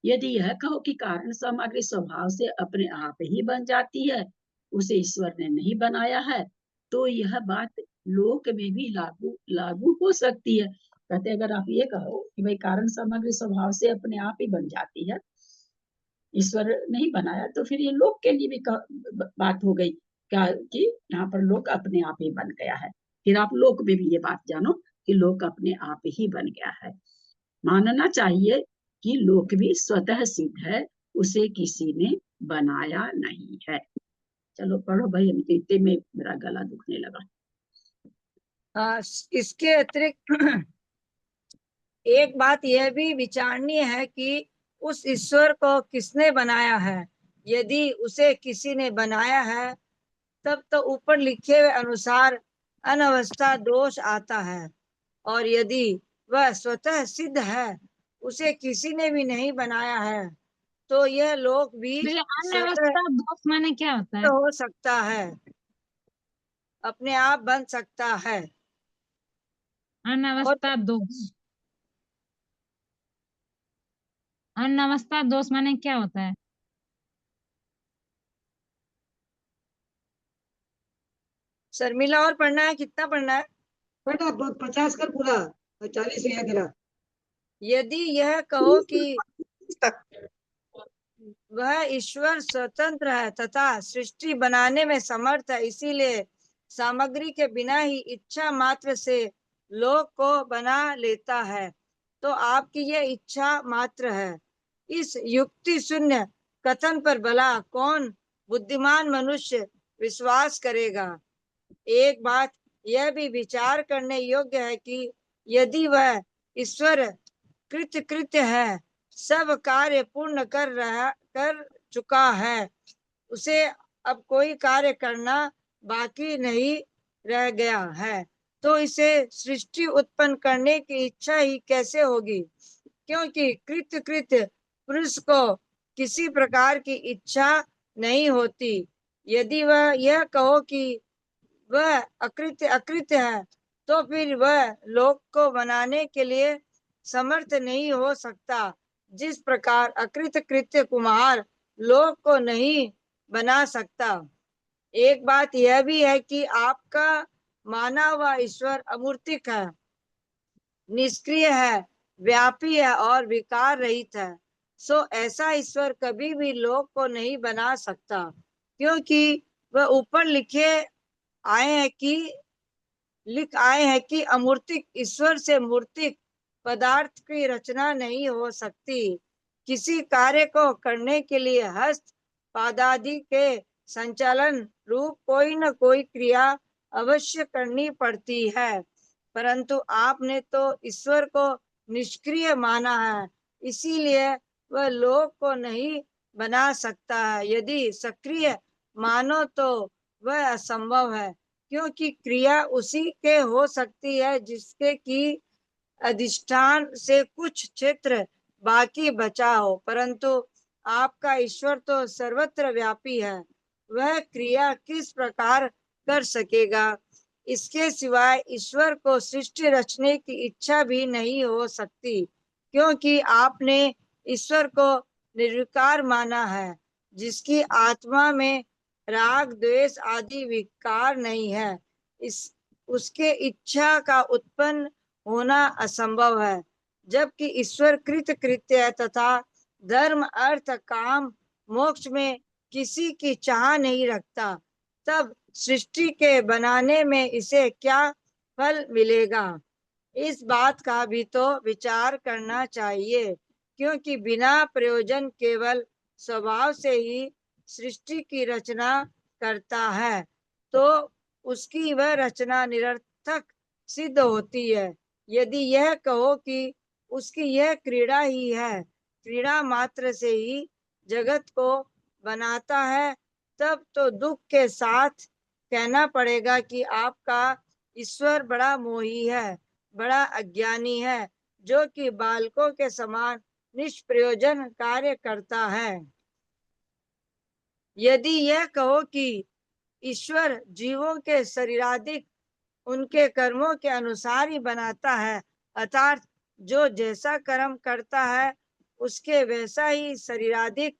यदि यह कहो कि कारण सामग्री स्वभाव से अपने आप ही बन जाती है, उसे ईश्वर ने नहीं बनाया है, तो यह बात लोक में भी लागू हो सकती है। कहते अगर आप ये कहो कि भाई कारण सामग्री स्वभाव से अपने आप ही बन जाती है, ईश्वर नहीं बनाया, तो फिर ये लोक के लिए भी बात हो गई क्या कि यहाँ पर लोक अपने आप ही बन गया है। फिर आप लोक में भी ये बात जानो कि लोक अपने आप ही बन गया है। मानना चाहिए कि लोक भी स्वतः सिद्ध है, उसे किसी ने बनाया नहीं है। चलो पढ़ो भाई, हम इतने में मेरा गला दुखने लगा। इसके अतिरिक्त एक बात यह भी विचारणीय है कि उस ईश्वर को किसने बनाया है। यदि उसे किसी ने बनाया है, तब तो ऊपर लिखे हुए अनुसार अनवस्था दोष आता है, और यदि वह स्वतः सिद्ध है, उसे किसी ने भी नहीं बनाया है, तो यह लोक भी तो ये अनवस्था दोष माने क्या होता है? हो सकता है, अपने आप बन सकता है। अनवस्था दोष, अनवस्था दोष माने क्या होता है? शर्मिला और पढ़ना है? कितना पढ़ना है? बेटा 50 कर पूरा, 40 है तेरा। यदि यह कहो कि वह ईश्वर स्वतंत्र है तथा सृष्टि बनाने में समर्थ है, इसीलिए सामग्री के बिना ही इच्छा मात्र से लोक को बना लेता है, तो आपकी यह इच्छा मात्र है। इस युक्ति शून्य कथन पर भला कौन बुद्धिमान मनुष्य विश्वास करेगा? एक बात यह भी विचार करने योग्य है कि यदि वह ईश्वर कृतकृत्य है, सब कार्य पूर्ण कर चुका है, उसे अब कोई कार्य करना बाकी नहीं रह गया है, तो इसे सृष्टि उत्पन्न करने की इच्छा ही कैसे होगी? क्योंकि कृत्य पुरुष को किसी प्रकार की इच्छा नहीं होती। यदि वह यह कहो कि वह अकृत्य है, तो फिर वह लोक को बनाने के लिए समर्थ नहीं हो सकता। जिस प्रकार अकृत कृत्य कुम्हार लोक को नहीं बना सकता। एक बात यह भी है कि आपका माना हुआ ईश्वर अमूर्तिक है, निष्क्रिय है, व्यापी है और विकार रहित है। सो ऐसा ईश्वर कभी भी लोक को नहीं बना सकता, क्योंकि वह ऊपर लिख आए हैं कि अमूर्तिक ईश्वर से मूर्तिक पदार्थ की रचना नहीं हो सकती। किसी कार्य को करने के लिए हस्त पादादि के संचालन रूप कोई न कोई क्रिया अवश्य करनी पड़ती है, परंतु आपने तो ईश्वर को निष्क्रिय माना है, इसीलिए वह लोक को नहीं बना सकता है। यदि सक्रिय मानो तो वह असंभव है, क्योंकि क्रिया उसी के हो सकती है जिसके की अधिष्ठान से कुछ क्षेत्र बाकी बचा हो, परंतु आपका ईश्वर तो सर्वत्र व्यापी है, वह क्रिया किस प्रकार कर सकेगा। इसके सिवाय ईश्वर को सृष्टि रचने की इच्छा भी नहीं हो सकती, क्योंकि आपने ईश्वर को निर्विकार माना है, जिसकी आत्मा में राग द्वेष आदि विकार नहीं है। उसके इच्छा का उत्पन्न होना असंभव है, जबकि ईश्वर कृत कृत्य है तथा धर्म अर्थ काम मोक्ष में किसी की चाह नहीं रखता। तब सृष्टि के बनाने में इसे क्या फल मिलेगा, इस बात का भी तो विचार करना चाहिए, क्योंकि बिना प्रयोजन केवल स्वभाव से ही सृष्टि की रचना करता है, तो उसकी वह रचना निरर्थक सिद्ध होती है। यदि यह कहो कि उसकी यह क्रीड़ा ही है, क्रीड़ा मात्र से ही जगत को बनाता है, तब तो दुख के साथ कहना पड़ेगा कि आपका ईश्वर बड़ा मोही है, बड़ा अज्ञानी है, जो कि बालकों के समान निष्प्रयोजन कार्य करता है। यदि यह कहो कि ईश्वर जीवों के शरीरादिक उनके कर्मों के अनुसार ही बनाता है, अर्थात जो जैसा कर्म करता है उसके वैसा ही शरीरादिक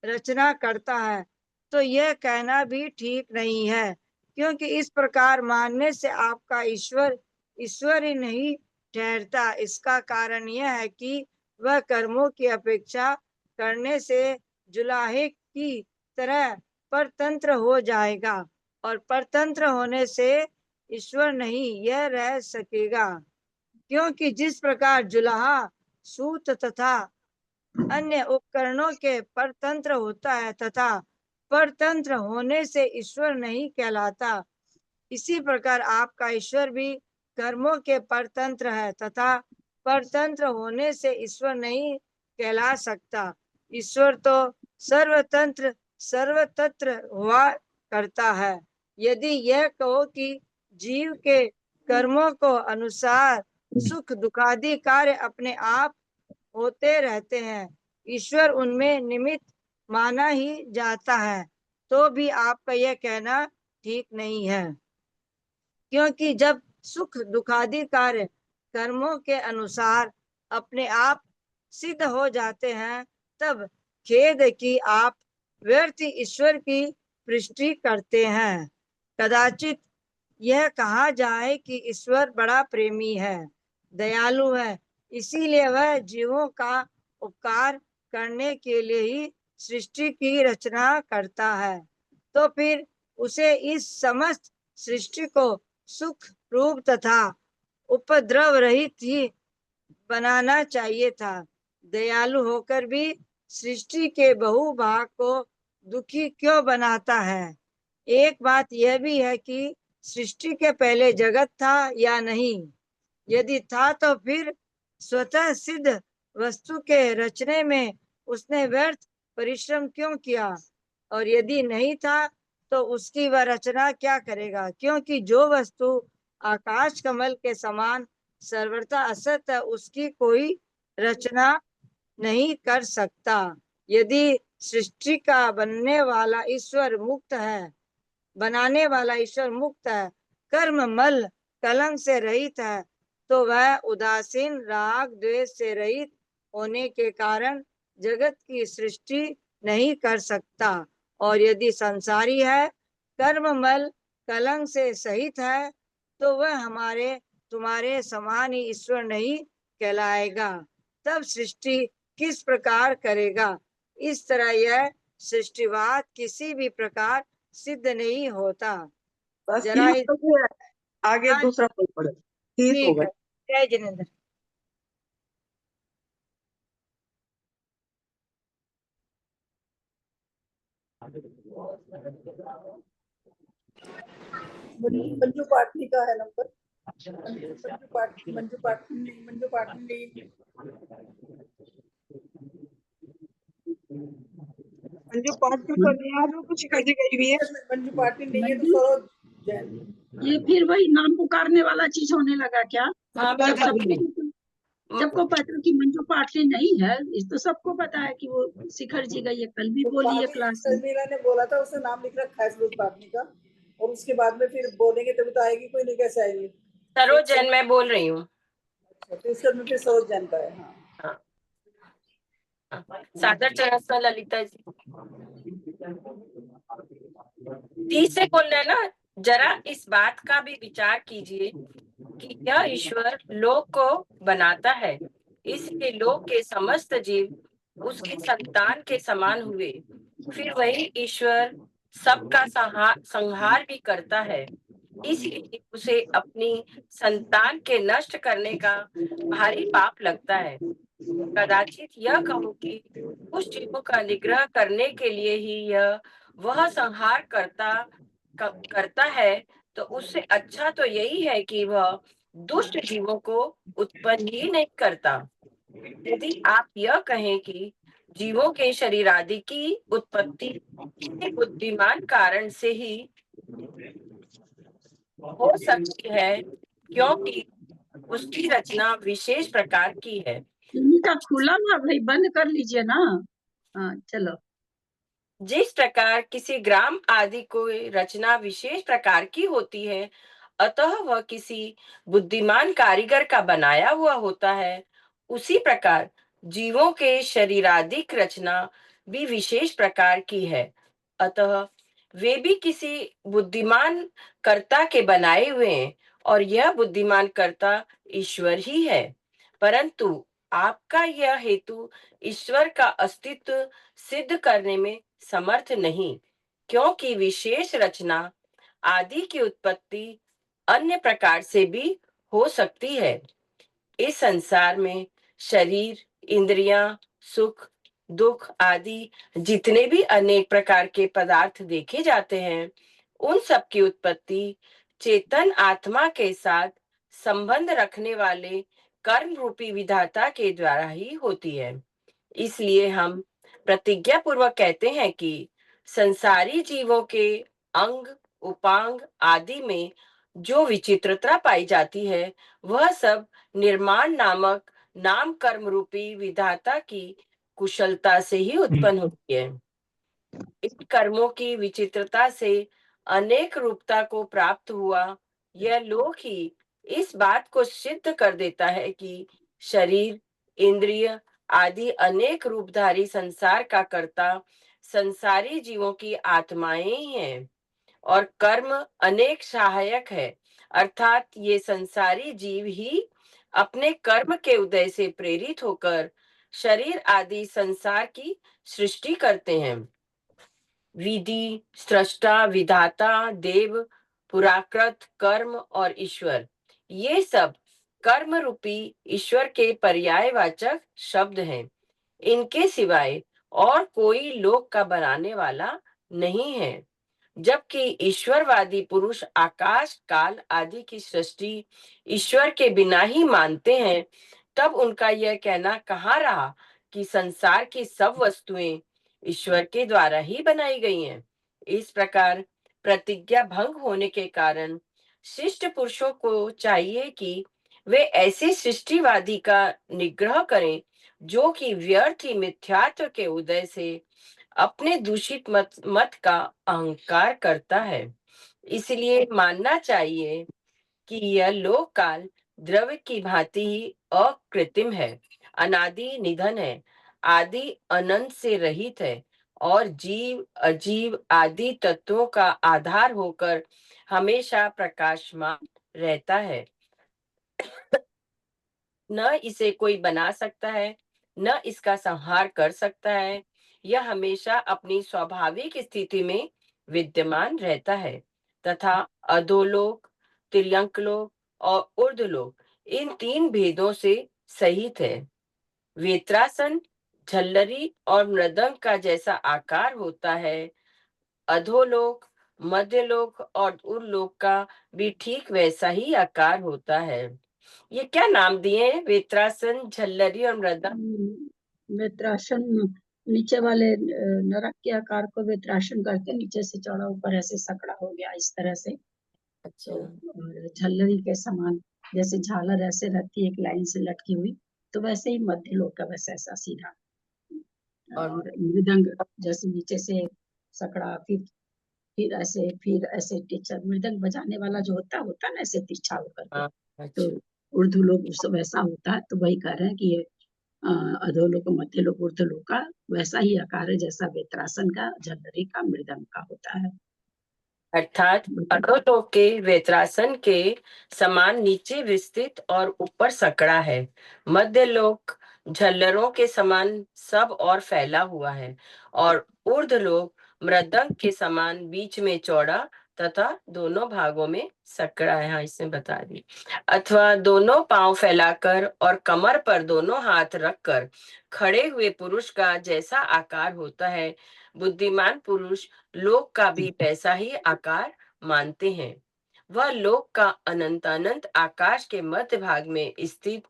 रचना करता है, तो यह कहना भी ठीक नहीं है, क्योंकि इस प्रकार मानने से आपका ईश्वर ईश्वर ही नहीं ठहरता। इसका कारण यह है कि वह कर्मों की अपेक्षा करने से जुलाहे की तरह परतंत्र हो जाएगा, और परतंत्र होने से ईश्वर नहीं यह रह सकेगा, क्योंकि जिस प्रकार जुलाहा सूत तथा अन्य उपकरणों के परतंत्र होता है तथा परतंत्र होने से ईश्वर नहीं कहलाता, इसी प्रकार आपका ईश्वर भी कर्मों के परतंत्र है तथा परतंत्र होने से ईश्वर नहीं कहला सकता। ईश्वर तो सर्वतंत्र सर्वतत्र हुआ करता है। यदि यह कहो कि जीव के कर्मों को अनुसार सुख दुखादि कार्य अपने आप होते रहते हैं, ईश्वर उनमें निमित्त माना ही जाता है, तो भी आपका यह कहना ठीक नहीं है, क्योंकि जब सुख दुखादि कार्य कर्मों के अनुसार अपने आप सिद्ध हो जाते हैं, तब खेद कि आप व्यर्थ ईश्वर की पुष्टि करते हैं। कदाचित यह कहा जाए कि ईश्वर बड़ा प्रेमी है, दयालु है, इसीलिए वह जीवों का उपकार करने के लिए ही सृष्टि की रचना करता है, तो फिर उसे इस समस्त सृष्टि को सुख रूप तथा उपद्रव रहित ही बनाना चाहिए था। दयालु होकर भी सृष्टि के बहुभाग को दुखी क्यों बनाता है। एक बात यह भी है कि सृष्टि के पहले जगत था या नहीं, यदि था तो फिर स्वतः सिद्ध वस्तु के रचने में उसने व्यर्थ परिश्रम क्यों किया, और यदि नहीं था तो उसकी वह रचना क्या करेगा, क्योंकि जो वस्तु आकाश कमल के समान सर्वथा असत है, उसकी कोई रचना नहीं कर सकता। यदि सृष्टि का बनने वाला ईश्वर मुक्त है बनाने वाला ईश्वर मुक्त है, कर्म मल कलंक से रहित है, तो वह उदासीन राग द्वेष से रहित होने के कारण जगत की सृष्टि नहीं कर सकता। और यदि संसारी है, कर्म मल कलंक से सहित है, तो वह हमारे तुम्हारे समान ही ईश्वर नहीं कहलाएगा। तब सृष्टि किस प्रकार करेगा? इस तरह यह सृष्टिवाद किसी भी प्रकार सिद्ध नहीं होता। बस जरा ये तो फिर आगे हाँ, दूसरा कोई पढ़े, ठीक ठीक होगा। है। जय जिनेन्द्र। मंजू पाटनी का है नंबर। मंजू पाटनी मंजू पाटनी को बिहार में कुछ करने गई हुई है। मंजू पाटनी नहीं है तो सरोज जैन। ये फिर वही नाम पुकारने वाला चीज होने लगा क्या? हाँ, जब सबको पता कि मंजू पाटली नहीं है, इस तो सबको पता है कि वो शिखर जी गई है, कल भी बोली है क्लास में। मीरा ने बोला था, उसने नाम लिख रखा है सरोज पाटनी का, और उसके बाद में फिर बोलेंगे तभी तो आएगी, कोई नहीं कैसे आएगी। सरोज जैन मैं बोल रही हूँ। अच्छा, तो इसका में फिर सरोज जैन का है। हाँ, सादर चरण ललिता जी 30 से खोल लेना। जरा इस बात का भी विचार कीजिए कि यह ईश्वर लोक को बनाता है, इसलिए लोक के समस्त जीव उसके संतान के समान हुए। फिर वही ईश्वर सबका संहार भी करता है, इसलिए उसे अपनी संतान के नष्ट करने का भारी पाप लगता है। कदाचित यह कहूं कि कुछ जीवों का निग्रह करने के लिए ही यह वह संहार करता है, तो उससे अच्छा तो यही है कि वह दुष्ट जीवों को उत्पन्न ही नहीं करता। यदि आप यह कहें कि जीवों के शरीर आदि की उत्पत्ति किसी बुद्धिमान कारण से ही हो सकती है, क्योंकि उसकी रचना विशेष प्रकार की है। इनका खुला ना भाई, बंद कर लीजिए ना। हाँ चलो। जिस प्रकार किसी ग्राम आदि को रचना विशेष प्रकार की होती है, अतः वह किसी बुद्धिमान कारीगर का बनाया हुआ होता है, उसी प्रकार जीवों के शरीरादिक रचना भी विशेष प्रकार की है, अतः वे भी किसी बुद्धिमान कर्ता के बनाए हुए हैं, और यह बुद्धिमान कर्ता ईश्वर ही है। परंतु आपका यह हेतु ईश्वर का अस्तित्व सिद्ध करने में समर्थ नहीं, क्योंकि विशेष रचना आदि की उत्पत्ति अन्य प्रकार से भी हो सकती है। इस संसार में शरीर, इंद्रियां, सुख, दुख आदि जितने भी अनेक प्रकार के पदार्थ देखे जाते हैं, उन सब की उत्पत्ति चेतन आत्मा के साथ संबंध रखने वाले कर्म रूपी विधाता के द्वारा ही होती है। इसलिए हम प्रतिज्ञा पूर्वक कहते हैं कि संसारी जीवों के अंग, उपांग आदि में जो विचित्रता पाई जाती है, वह सब निर्माण नामक नाम कर्म रूपी विधाता की कुशलता से ही उत्पन्न होती है। इन कर्मों की विचित्रता से अनेक रूपता को प्राप्त हुआ यह लोक ही इस बात को सिद्ध कर देता है कि शरीर, इंद्रिय आदि अनेक रूपधारी संसार का कर्ता संसारी जीवों की आत्माएं ही हैं, और कर्म अनेक सहायक है, अर्थात ये संसारी जीव ही अपने कर्म के उदय से प्रेरित होकर शरीर आदि संसार की सृष्टि करते हैं। विधि, सृष्टा, विधाता, देव, पुराकृत, कर्म और ईश्वर, ये सब कर्म रूपी ईश्वर के पर्यायवाचक शब्द हैं। इनके सिवाय और कोई लोक का बनाने वाला नहीं है। जबकि ईश्वरवादी पुरुष आकाश, काल आदि की सृष्टि ईश्वर के बिना ही मानते हैं, तब उनका यह कहना कहाँ रहा कि संसार की सब वस्तुएं ईश्वर के द्वारा ही बनाई गई हैं। इस प्रकार प्रतिज्ञा भंग होने के कारण शिष्ट पुरुषों को चाहिए कि वे ऐसे सृष्टिवादी का निग्रह करें, जो कि व्यर्थ ही मिथ्यात्व के उदय से अपने दूषित मत का अहंकार करता है। इसलिए मानना चाहिए कि यह लोक काल द्रव्य की भांति ही अकृत्रिम है, अनादि निधन है, आदि अनंत से रहित है और जीव अजीव आदि तत्वों का आधार होकर हमेशा प्रकाशमान रहता है। न इसे कोई बना सकता है, न इसका संहार कर सकता है। यह हमेशा अपनी स्वाभाविक स्थिति में विद्यमान रहता है तथा अधोलोक, तिर्यंकलोक और ऊर्ध्वलोक इन तीन भेदों से सहित है। वेत्रासन, झल्लरी और मृदंग का जैसा आकार होता है, अधोलोक, मध्यलोक और उर्लोक का भी ठीक वैसा ही आकार होता है। ये क्या नाम दिए हैं? वेत्रासन, झल्लरी और मृदंग। वेत्रासन नीचे वाले नरक के आकार को वेत्रासन करते, नीचे से चौड़ा, ऊपर ऐसे सकड़ा हो गया इस तरह से। अच्छा, और झल्लरी के समान जैसे झालर ऐसे रहती है एक लाइन से लटकी हुई, तो वैसे ही मध्य लोक का वैसा ऐसा सीधा। और मृदंग जैसे नीचे से सकड़ा, फिर ऐसे टीचर मृदंग बजाने वाला जो होता है ना, ऐसे तिरछा होकर के। हाँ, तो अच्छा, उर्दू लोग सब वैसा होता है, तो वही कह रहे हैं कि ये अधोलोक, मध्य लोक, ऊर्ध्वलोक का वैसा ही आकार है जैसा वेत्रासन का, झल्लरी का, मृदंग का होता है। अर्थात अधोलोक के वेत्रासन के समान नीचे विस्तृत और ऊपर सकड़ा है। मध्य लोक झल्लरों के समान सब और फैला हुआ है और ऊर्ध्वलोक मृदंग के समान बीच में चौड़ा तथा दोनों भागों में सकड़ा है। हाँ, इसमें बता दी। अथवा दोनों पांव फैलाकर और कमर पर दोनों हाथ रखकर खड़े हुए पुरुष का जैसा आकार होता है, बुद्धिमान पुरुष लोक का भी वैसा ही आकार मानते हैं। वह लोक का अनंत आकाश के मध्य भाग में स्थित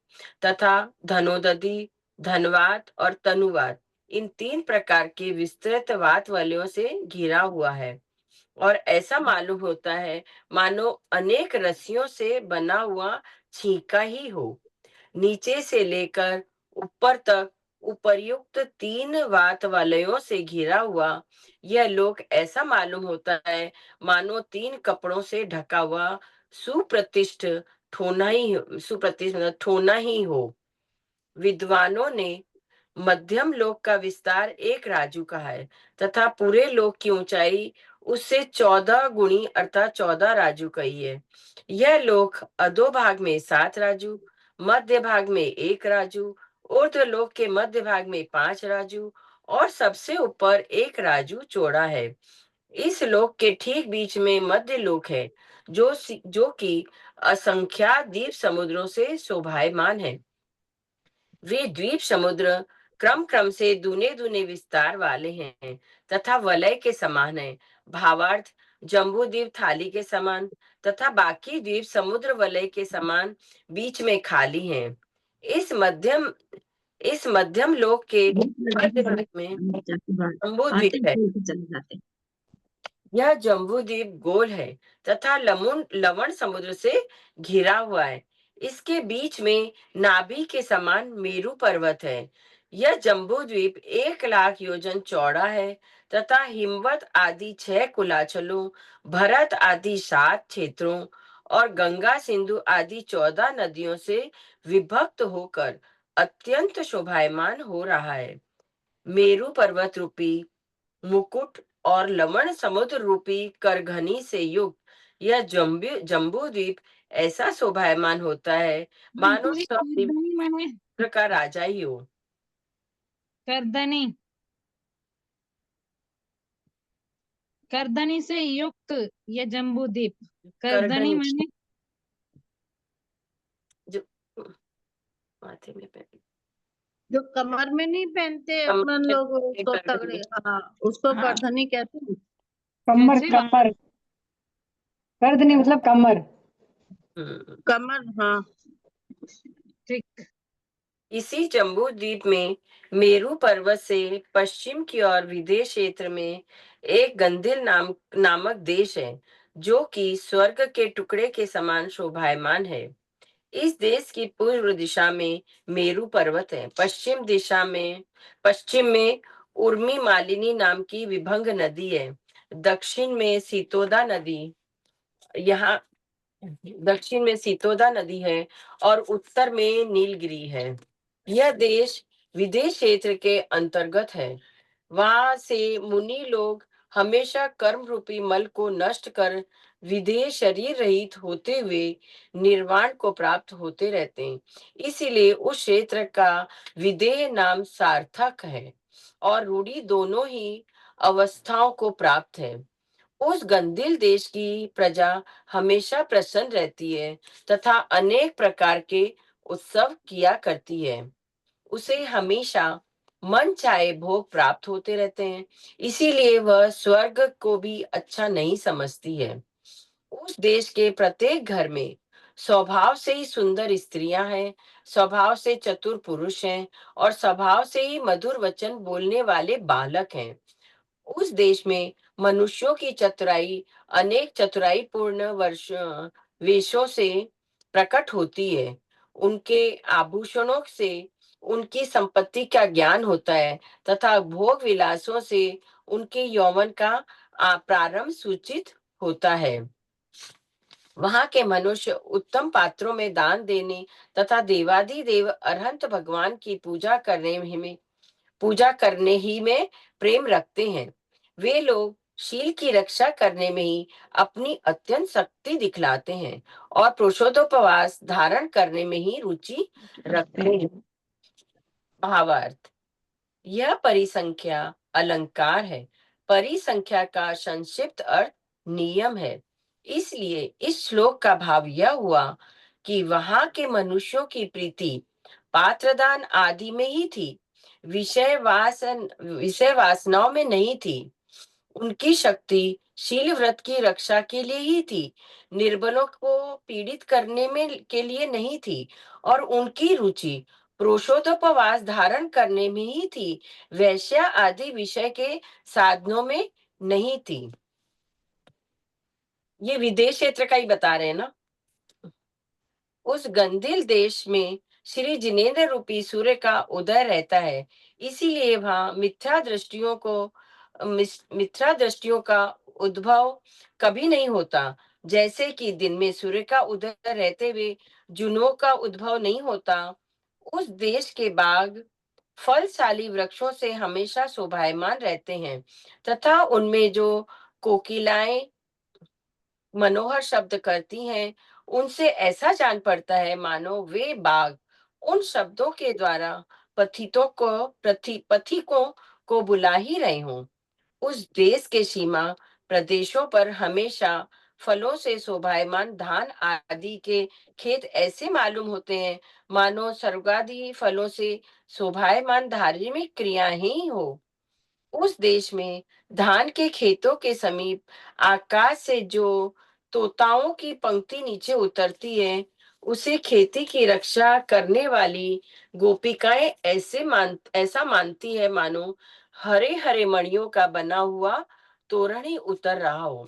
तथा धनोदधि, धनवात और तनुवात इन तीन प्रकार के विस्तृत वात वलयों से घिरा हुआ है और ऐसा मालूम होता है मानो अनेक रस्सियों से बना हुआ छींका ही हो। नीचे से लेकर ऊपर तक उपर्युक्त तीन वात वलयों से घिरा हुआ यह लोक ऐसा मालूम होता है मानो तीन कपड़ों से ढका हुआ सुप्रतिष्ठित ठोना ही हो। विद्वानों ने मध्यम लोक का विस्तार 1 राजू कहा है तथा पूरे लोक की ऊंचाई उससे 14 गुणी अर्थात 14 राजू कही है। यह लोक अधोभाग में 7 राजू, मध्य भाग में 1 राजू, ऊर्ध्व लोक के मध्य भाग में 5 राजू और सबसे ऊपर 1 राजू चौड़ा है। इस लोक के ठीक बीच में मध्य लोक है जो कि असंख्यात द्वीप समुद्रों से शोभायमान है। वे द्वीप समुद्र क्रम से दूने दूने विस्तार वाले हैं तथा वलय के समान है। भावार्थ जम्बू द्वीप थाली के समान तथा बाकी द्वीप समुद्र वलय के समान बीच में खाली हैं। इस मध्यम लोक के मध्य भाग में जम्बू द्वीप है। यह जम्बू द्वीप गोल है तथा लवण समुद्र से घिरा हुआ है। इसके बीच में नाभि के समान मेरू पर्वत है। यह जम्बू द्वीप 1 लाख योजन चौड़ा है तथा हिमवत आदि 6 कुलाचलों, भरत आदि 7 क्षेत्रों और गंगा सिंधु आदि 14 नदियों से विभक्त होकर अत्यंत शोभायमान हो रहा है। मेरू पर्वत रूपी मुकुट और लवण समुद्र रूपी करघनी से युक्त यह जम्बू द्वीप ऐसा शोभायमान होता है मानो सब द्वीप का राजा ही हो। करधनी से युक्त ये जम्बू द्वीप। करधनी माने जो माथे में पहन जो कमर में नहीं पहनते कमर अपन में लोग उसको करधनी। तगड़े, हाँ उसको हाँ। करधनी कहते हैं। कमर कैसे? कमर गर्दनी मतलब कमर। कमर, हाँ ठीक। इसी जम्बू द्वीप में मेरू पर्वत से पश्चिम की ओर विदेश क्षेत्र में एक गंधिल नामक देश है जो कि स्वर्ग के टुकड़े के समान शोभायमान है। इस देश की पूर्व दिशा में मेरू पर्वत है। पश्चिम में उर्मी मालिनी नाम की विभंग नदी है। दक्षिण में सीतोदा नदी यहाँ दक्षिण में सीतोदा नदी है और उत्तर में नीलगिरी है। यह देश विदेश क्षेत्र के अंतर्गत है। वहां से मुनि लोग हमेशा कर्म रूपी मल को नष्ट कर विदेह शरीर रहित होते हुए निर्वाण को प्राप्त होते रहते हैं। इसीलिए उस क्षेत्र का विदेह नाम सार्थक है और रूढ़ी दोनों ही अवस्थाओं को प्राप्त है। उस गंदिल देश की प्रजा हमेशा प्रसन्न रहती है तथा अनेक प्रकार के उत्सव किया करती है। उसे हमेशा मन चाहे भोग प्राप्त होते रहते हैं, इसीलिए वह स्वर्ग को भी अच्छा नहीं समझती है। उस देश के प्रत्येक घर में स्वभाव से ही सुंदर स्त्रियां हैं, स्वभाव से चतुर पुरुष हैं और स्वभाव से ही मधुर वचन बोलने वाले बालक हैं। उस देश में मनुष्यों की चतुराई अनेक चतुराई पूर्ण वेशों से प्रकट होती है। उनके आभूषणों से उनकी संपत्ति का ज्ञान होता है तथा भोग विलासों से उनके यौवन का प्रारंभ सूचित होता है। वहां के मनुष्य उत्तम पात्रों में दान देने तथा देवाधिदेव अरहंत भगवान की पूजा करने ही में प्रेम रखते हैं। वे लोग शील की रक्षा करने में ही अपनी अत्यंत शक्ति दिखलाते हैं और पुरुषोत्तोपवास धारण करने में ही रुचि रखते हैं। भावार्थ, यह परिसंख्या अलंकार है। परिसंख्या का संक्षिप्त अर्थ नियम है। इसलिए इस श्लोक का भाव यह हुआ कि वहां के मनुष्यों की प्रीति पात्रदान आदि में ही थी, विषय वासनाओं में नहीं थी। उनकी शक्ति शील व्रत की रक्षा के लिए ही थी, निर्बलों को पीड़ित करने में के लिए नहीं थी। और उनकी रुचि पुरुषोत्तोपवास धारण करने में ही थी, वैश्या आदि विषय के साधनों में नहीं थी। ये विदेश क्षेत्र का ही बता रहे हैं ना। उस गंदिल देश में श्री जिनेन्द्र रूपी सूर्य का उदय रहता है, इसीलिए वहां मिथ्या दृष्टियों का उद्भव कभी नहीं होता। जैसे कि दिन में सूर्य का उदय रहते हुए जुनों का उद्भव नहीं होता। उस देश के बाग फलशाली वृक्षों से हमेशा शोभायमान रहते हैं तथा उनमें जो कोकिलाएं मनोहर शब्द करती हैं, उनसे ऐसा जान पड़ता है मानो वे बाग उन शब्दों के द्वारा पथिकों को बुला ही रहे हों। उस देश के सीमा प्रदेशों पर हमेशा फलों से शोभायमान धान आदि के खेत ऐसे मालूम होते हैं मानो स्वर्गादि फलों से शोभायमान धार्मिक क्रियाएं ही हो। उस देश में धान के खेतों के समीप आकाश से जो तोताओं की पंक्ति नीचे उतरती है, उसे खेती की रक्षा करने वाली गोपिकाएं ऐसा मानती है मानो हरे हरे मणियों का बना हुआ तोरण ही उतर रहा हो।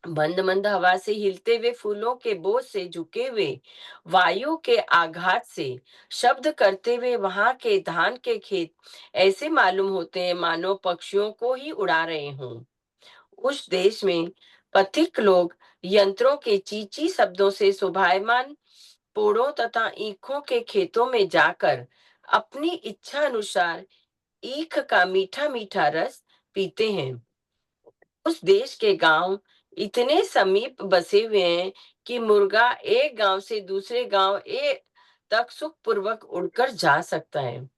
मंद मंद हवा से हिलते हुए फूलों के बोझ से झुके हुए वायु के आघात से शब्द करते हुए वहां के धान के खेत ऐसे मालूम होते हैं मानो पक्षियों को ही उड़ा रहे हों। उस देश में पथिक लोग यंत्रों के चींची शब्दों से शोभायमान पोड़ों तथा ईखों के खेतों में जाकर अपनी इच्छा अनुसार ईख का मीठा मीठा रस पीते हैं। उस देश के गांव इतने समीप बसे हुए हैं कि मुर्गा एक गांव से दूसरे गांव तक सुख पूर्वक उड़कर जा सकता है।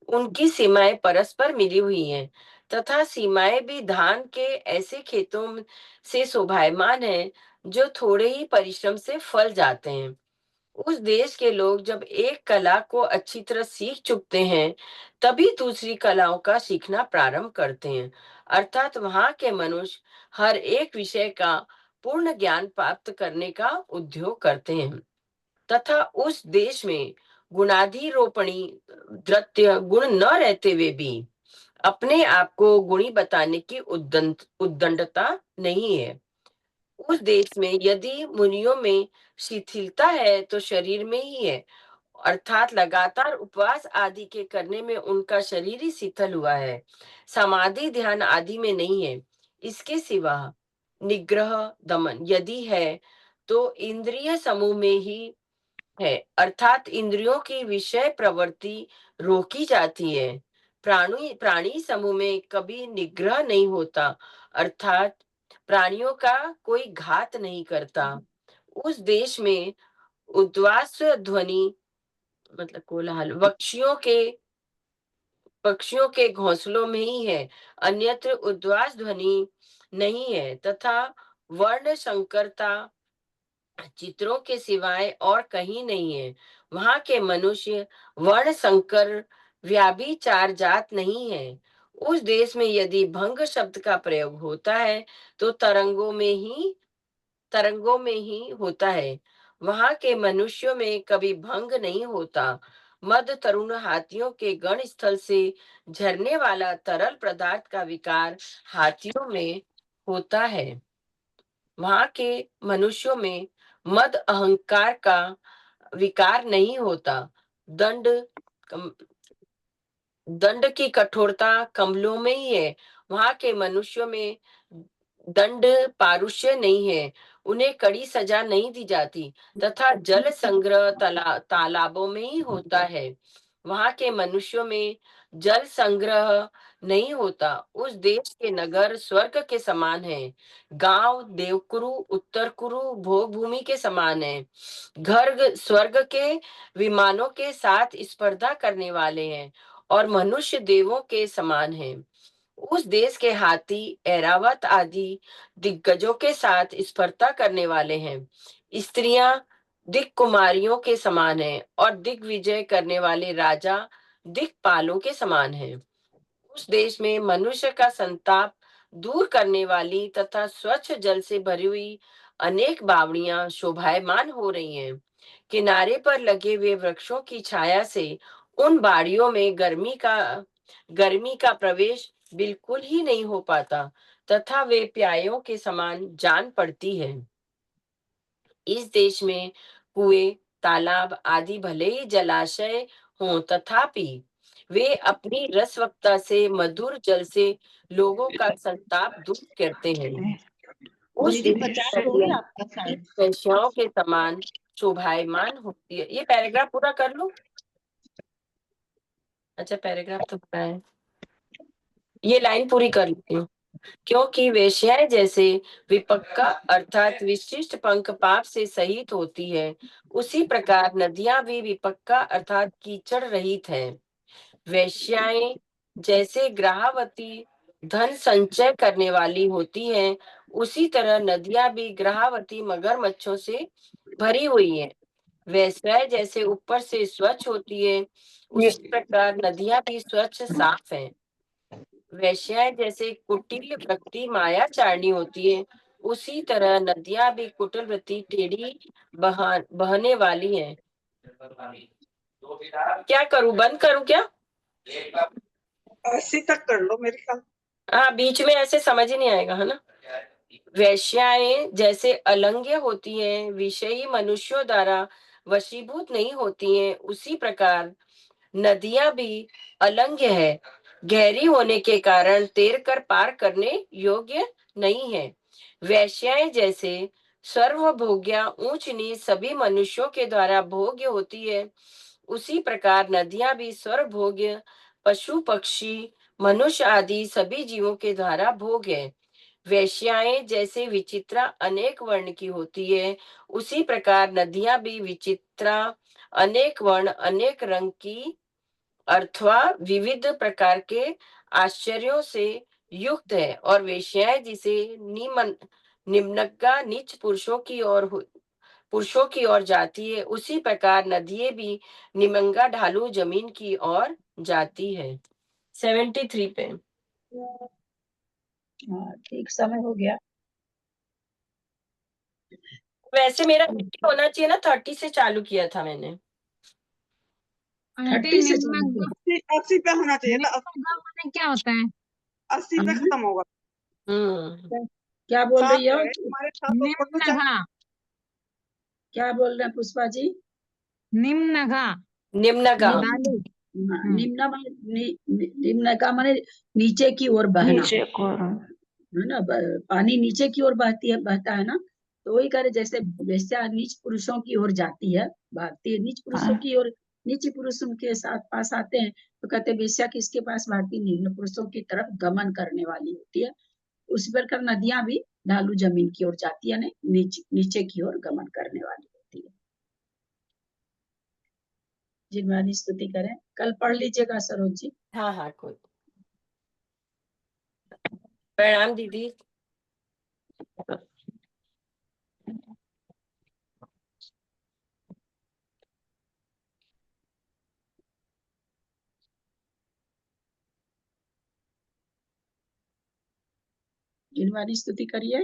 उनकी सीमाएं परस्पर मिली हुई हैं तथा सीमाएं भी धान के ऐसे खेतों से शोभायमान हैं जो थोड़े ही परिश्रम से फल जाते हैं। उस देश के लोग जब एक कला को अच्छी तरह सीख चुकते हैं, तभी दूसरी कलाओं का सीखना प्रारंभ करते हैं। अर्थात वहां के मनुष्य हर एक विषय का पूर्ण ज्ञान प्राप्त करने का उद्योग करते हैं तथा उस देश में गुणाधिरोपणी द्रत्य गुण न रहते हुए भी अपने आप को गुणी बताने की उद्दंडता नहीं है। उस देश में यदि मुनियों में शिथिलता है तो शरीर में ही है, अर्थात लगातार उपवास आदि के करने में उनका शरीर ही शिथिल हुआ है, समाधि ध्यान आदि में नहीं है। इसके सिवा निग्रह दमन यदि है तो इंद्रिय समूह में ही है, अर्थात इंद्रियों की विषय प्रवृत्ति रोकी जाती है। प्राणी समूह में कभी निग्रह नहीं होता, अर्थात प्राणियों का कोई घात नहीं करता। उस देश में उद्वास ध्वनि मतलब कोलाहल पक्षियों के घोंसलों में ही है, अन्यत्र उद्वास ध्वनि नहीं है, तथा वर्ण संकरता चित्रों के सिवाय और कहीं नहीं है। वहां के मनुष्य वर्ण संकर व्याभिचार जात नहीं है। उस देश में यदि भंग शब्द का प्रयोग होता है तो तरंगों में ही होता है। वहां के मनुष्यों में कभी भंग नहीं होता। मद तरुण हाथियों के गण स्थल से झरने वाला तरल पदार्थ का विकार हाथियों में होता है। वहां के मनुष्यों में मद अहंकार का विकार नहीं होता। दंड की कठोरता कमलों में ही है। वहां के मनुष्यों में दंड पारुष्य नहीं है, उन्हें कड़ी सजा नहीं दी जाती, तथा जल संग्रह तालाबों में ही होता है। वहां के मनुष्यों में जल संग्रह नहीं होता। उस देश के नगर स्वर्ग के समान है, गांव देवकुरु उत्तर कुरु भोग भूमि के समान है। घर स्वर्ग के विमानों के साथ स्पर्धा करने वाले हैं और मनुष्य देवों के समान है। उस देश के हाथी ऐरावत आदि दिग्गजों के साथ स्पर्धा करने वाले हैं। स्त्रियां दिक्कुमारियों के समान हैं और दिग्विजय करने वाले राजा दिक्पालों के समान हैं। उस देश में मनुष्य का संताप दूर करने वाली तथा स्वच्छ जल से भरी हुई अनेक बावड़ियां शोभायमान हो रही हैं। किनारे पर लगे हुए वृक्षों की छाया से उन बाड़ियों में गर्मी का प्रवेश बिल्कुल ही नहीं हो पाता, तथा वे प्यायों के समान जान पड़ती है। इस देश में कुएं तालाब आदि भले ही जलाशय हों, तथापि वे अपनी रसवक्ता से मधुर जल से लोगों का संताप दूर करते हैं। उस दीदी देश 50 की हो गए नदियां आपका शायद। वैश्याओं के समान शोभायमान होती है। ये पैराग्राफ पूरा कर लो। अच्छा, पैराग्राफ तो पूरा है, ये लाइन पूरी कर लेती हूँ। क्योंकि वेश्याएं जैसे विपक्का अर्थात विशिष्ट पंख पाप से सहित होती है, उसी प्रकार नदियां भी विपक्का अर्थात कीचड़ रहित है। वेश्याएं जैसे ग्रहावती धन संचय करने वाली होती हैं, उसी तरह नदियां भी ग्रहावती मगरमच्छों से भरी हुई हैं। वेश्याएं जैसे ऊपर से स्वच्छ होती है, उसी प्रकार नदियां भी स्वच्छ साफ हैं। वेश्याएं जैसे कुटिल वृत्ति मायाचारणी होती है, उसी तरह नदियां भी कुटिल वृत्ति टेढ़ी बहने वाली हैं। क्या करूं, बंद करूं क्या? 80 तक कर लो मेरे ख्याल। हाँ, बीच में ऐसे समझ ही नहीं आएगा, है ना। वेश्याएं जैसे अलंग्य होती हैं, विषयी मनुष्यों द्वारा वशीभूत नहीं होती हैं, उसी प्रकार नदियां भी अलंग्य है, गहरी होने के कारण तैर कर पार करने योग्य नहीं है। वेश्याएं जैसे सर्वभोग्या ऊंच नीच सभी मनुष्यों के द्वारा भोग्य होती है, उसी प्रकार नदियां भी सर्वभोग्य पशु पक्षी मनुष्य आदि सभी जीवों के द्वारा भोग है। वेश्याएं जैसे विचित्रा अनेक वर्ण की होती है, उसी प्रकार नदियां भी विचित्रा अनेक वर्ण अनेक रंग की अथवा विविध प्रकार के आश्चर्यों से युक्त है। और वेश्याएं जिसे निम्नगा नीच पुरुषों की ओर जाती है, उसी प्रकार नदियां भी निम्नगा ढालू जमीन की ओर जाती है। 73 पे। हाँ, ठीक समय हो गया। वैसे मेरा होना चाहिए ना, 30 से चालू किया था मैंने। 30 से 80 पे होना चाहिए था। क्या होता है? 80 पे खत्म होगा। क्या बोल रही हो? हमारे साथ क्या बोल रहे हैं पुष्पा जी? निम्नगा निम्नगा निम्नगा माने नीचे की ओर बहना, है ना। पानी नीचे की ओर बहता है ना, तो वही करे, जैसे वेश्या नीच पुरुषों की ओर जाती है, भागती है नीच पुरुषों की ओर, नीच पुरुषों के साथ पास आते हैं, तो कहते हैं वेश्या किसके पास भागती, निम्न पुरुषों की तरफ गमन करने वाली होती है। उस प्रकार नदियां भी ढालू जमीन की ओर जाती है, नीचे की ओर गमन करने वाली होती है। जिनवानी स्तुति करें, कल पढ़ लीजिएगा सरोज जी। हाँ हाँ, कोई प्रणाम दीदी। जिनवानी स्तुति करिए।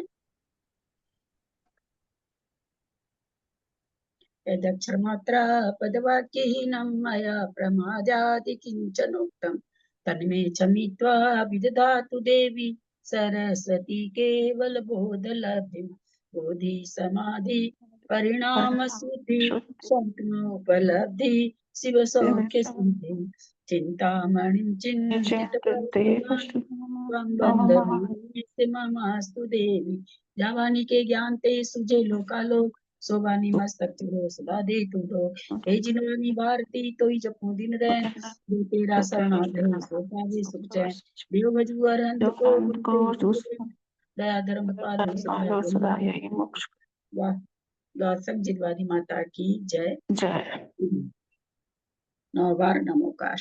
यदक्षरमात्रा पदवाक्यहीनं मया प्रमादादि किञ्चनोक्तं तन्मे क्षमित्वा विदधातु देवी सरस्वती केवल बोधलब्धिं बोधि समाधि परिणाम सिद्धि संतोपलब्धि शिव सौख्य सिद्धि चिंतामणिं चिंतित ममास्तु देवी। जावानी के ज्ञान ते सुझे लोकालोक सोबानी मस्तक तुरो सदा दे तुरो। हे जिनवानी भारती तोई जपो दिन रैन जो तेरा शरणागत सो पावे सुख चैन। देव भजु अरहंत को दया धर्म पालो सदा यही मोक्ष। वाह, वासक जिनवानी माता की जय। 9 बार नमोकार।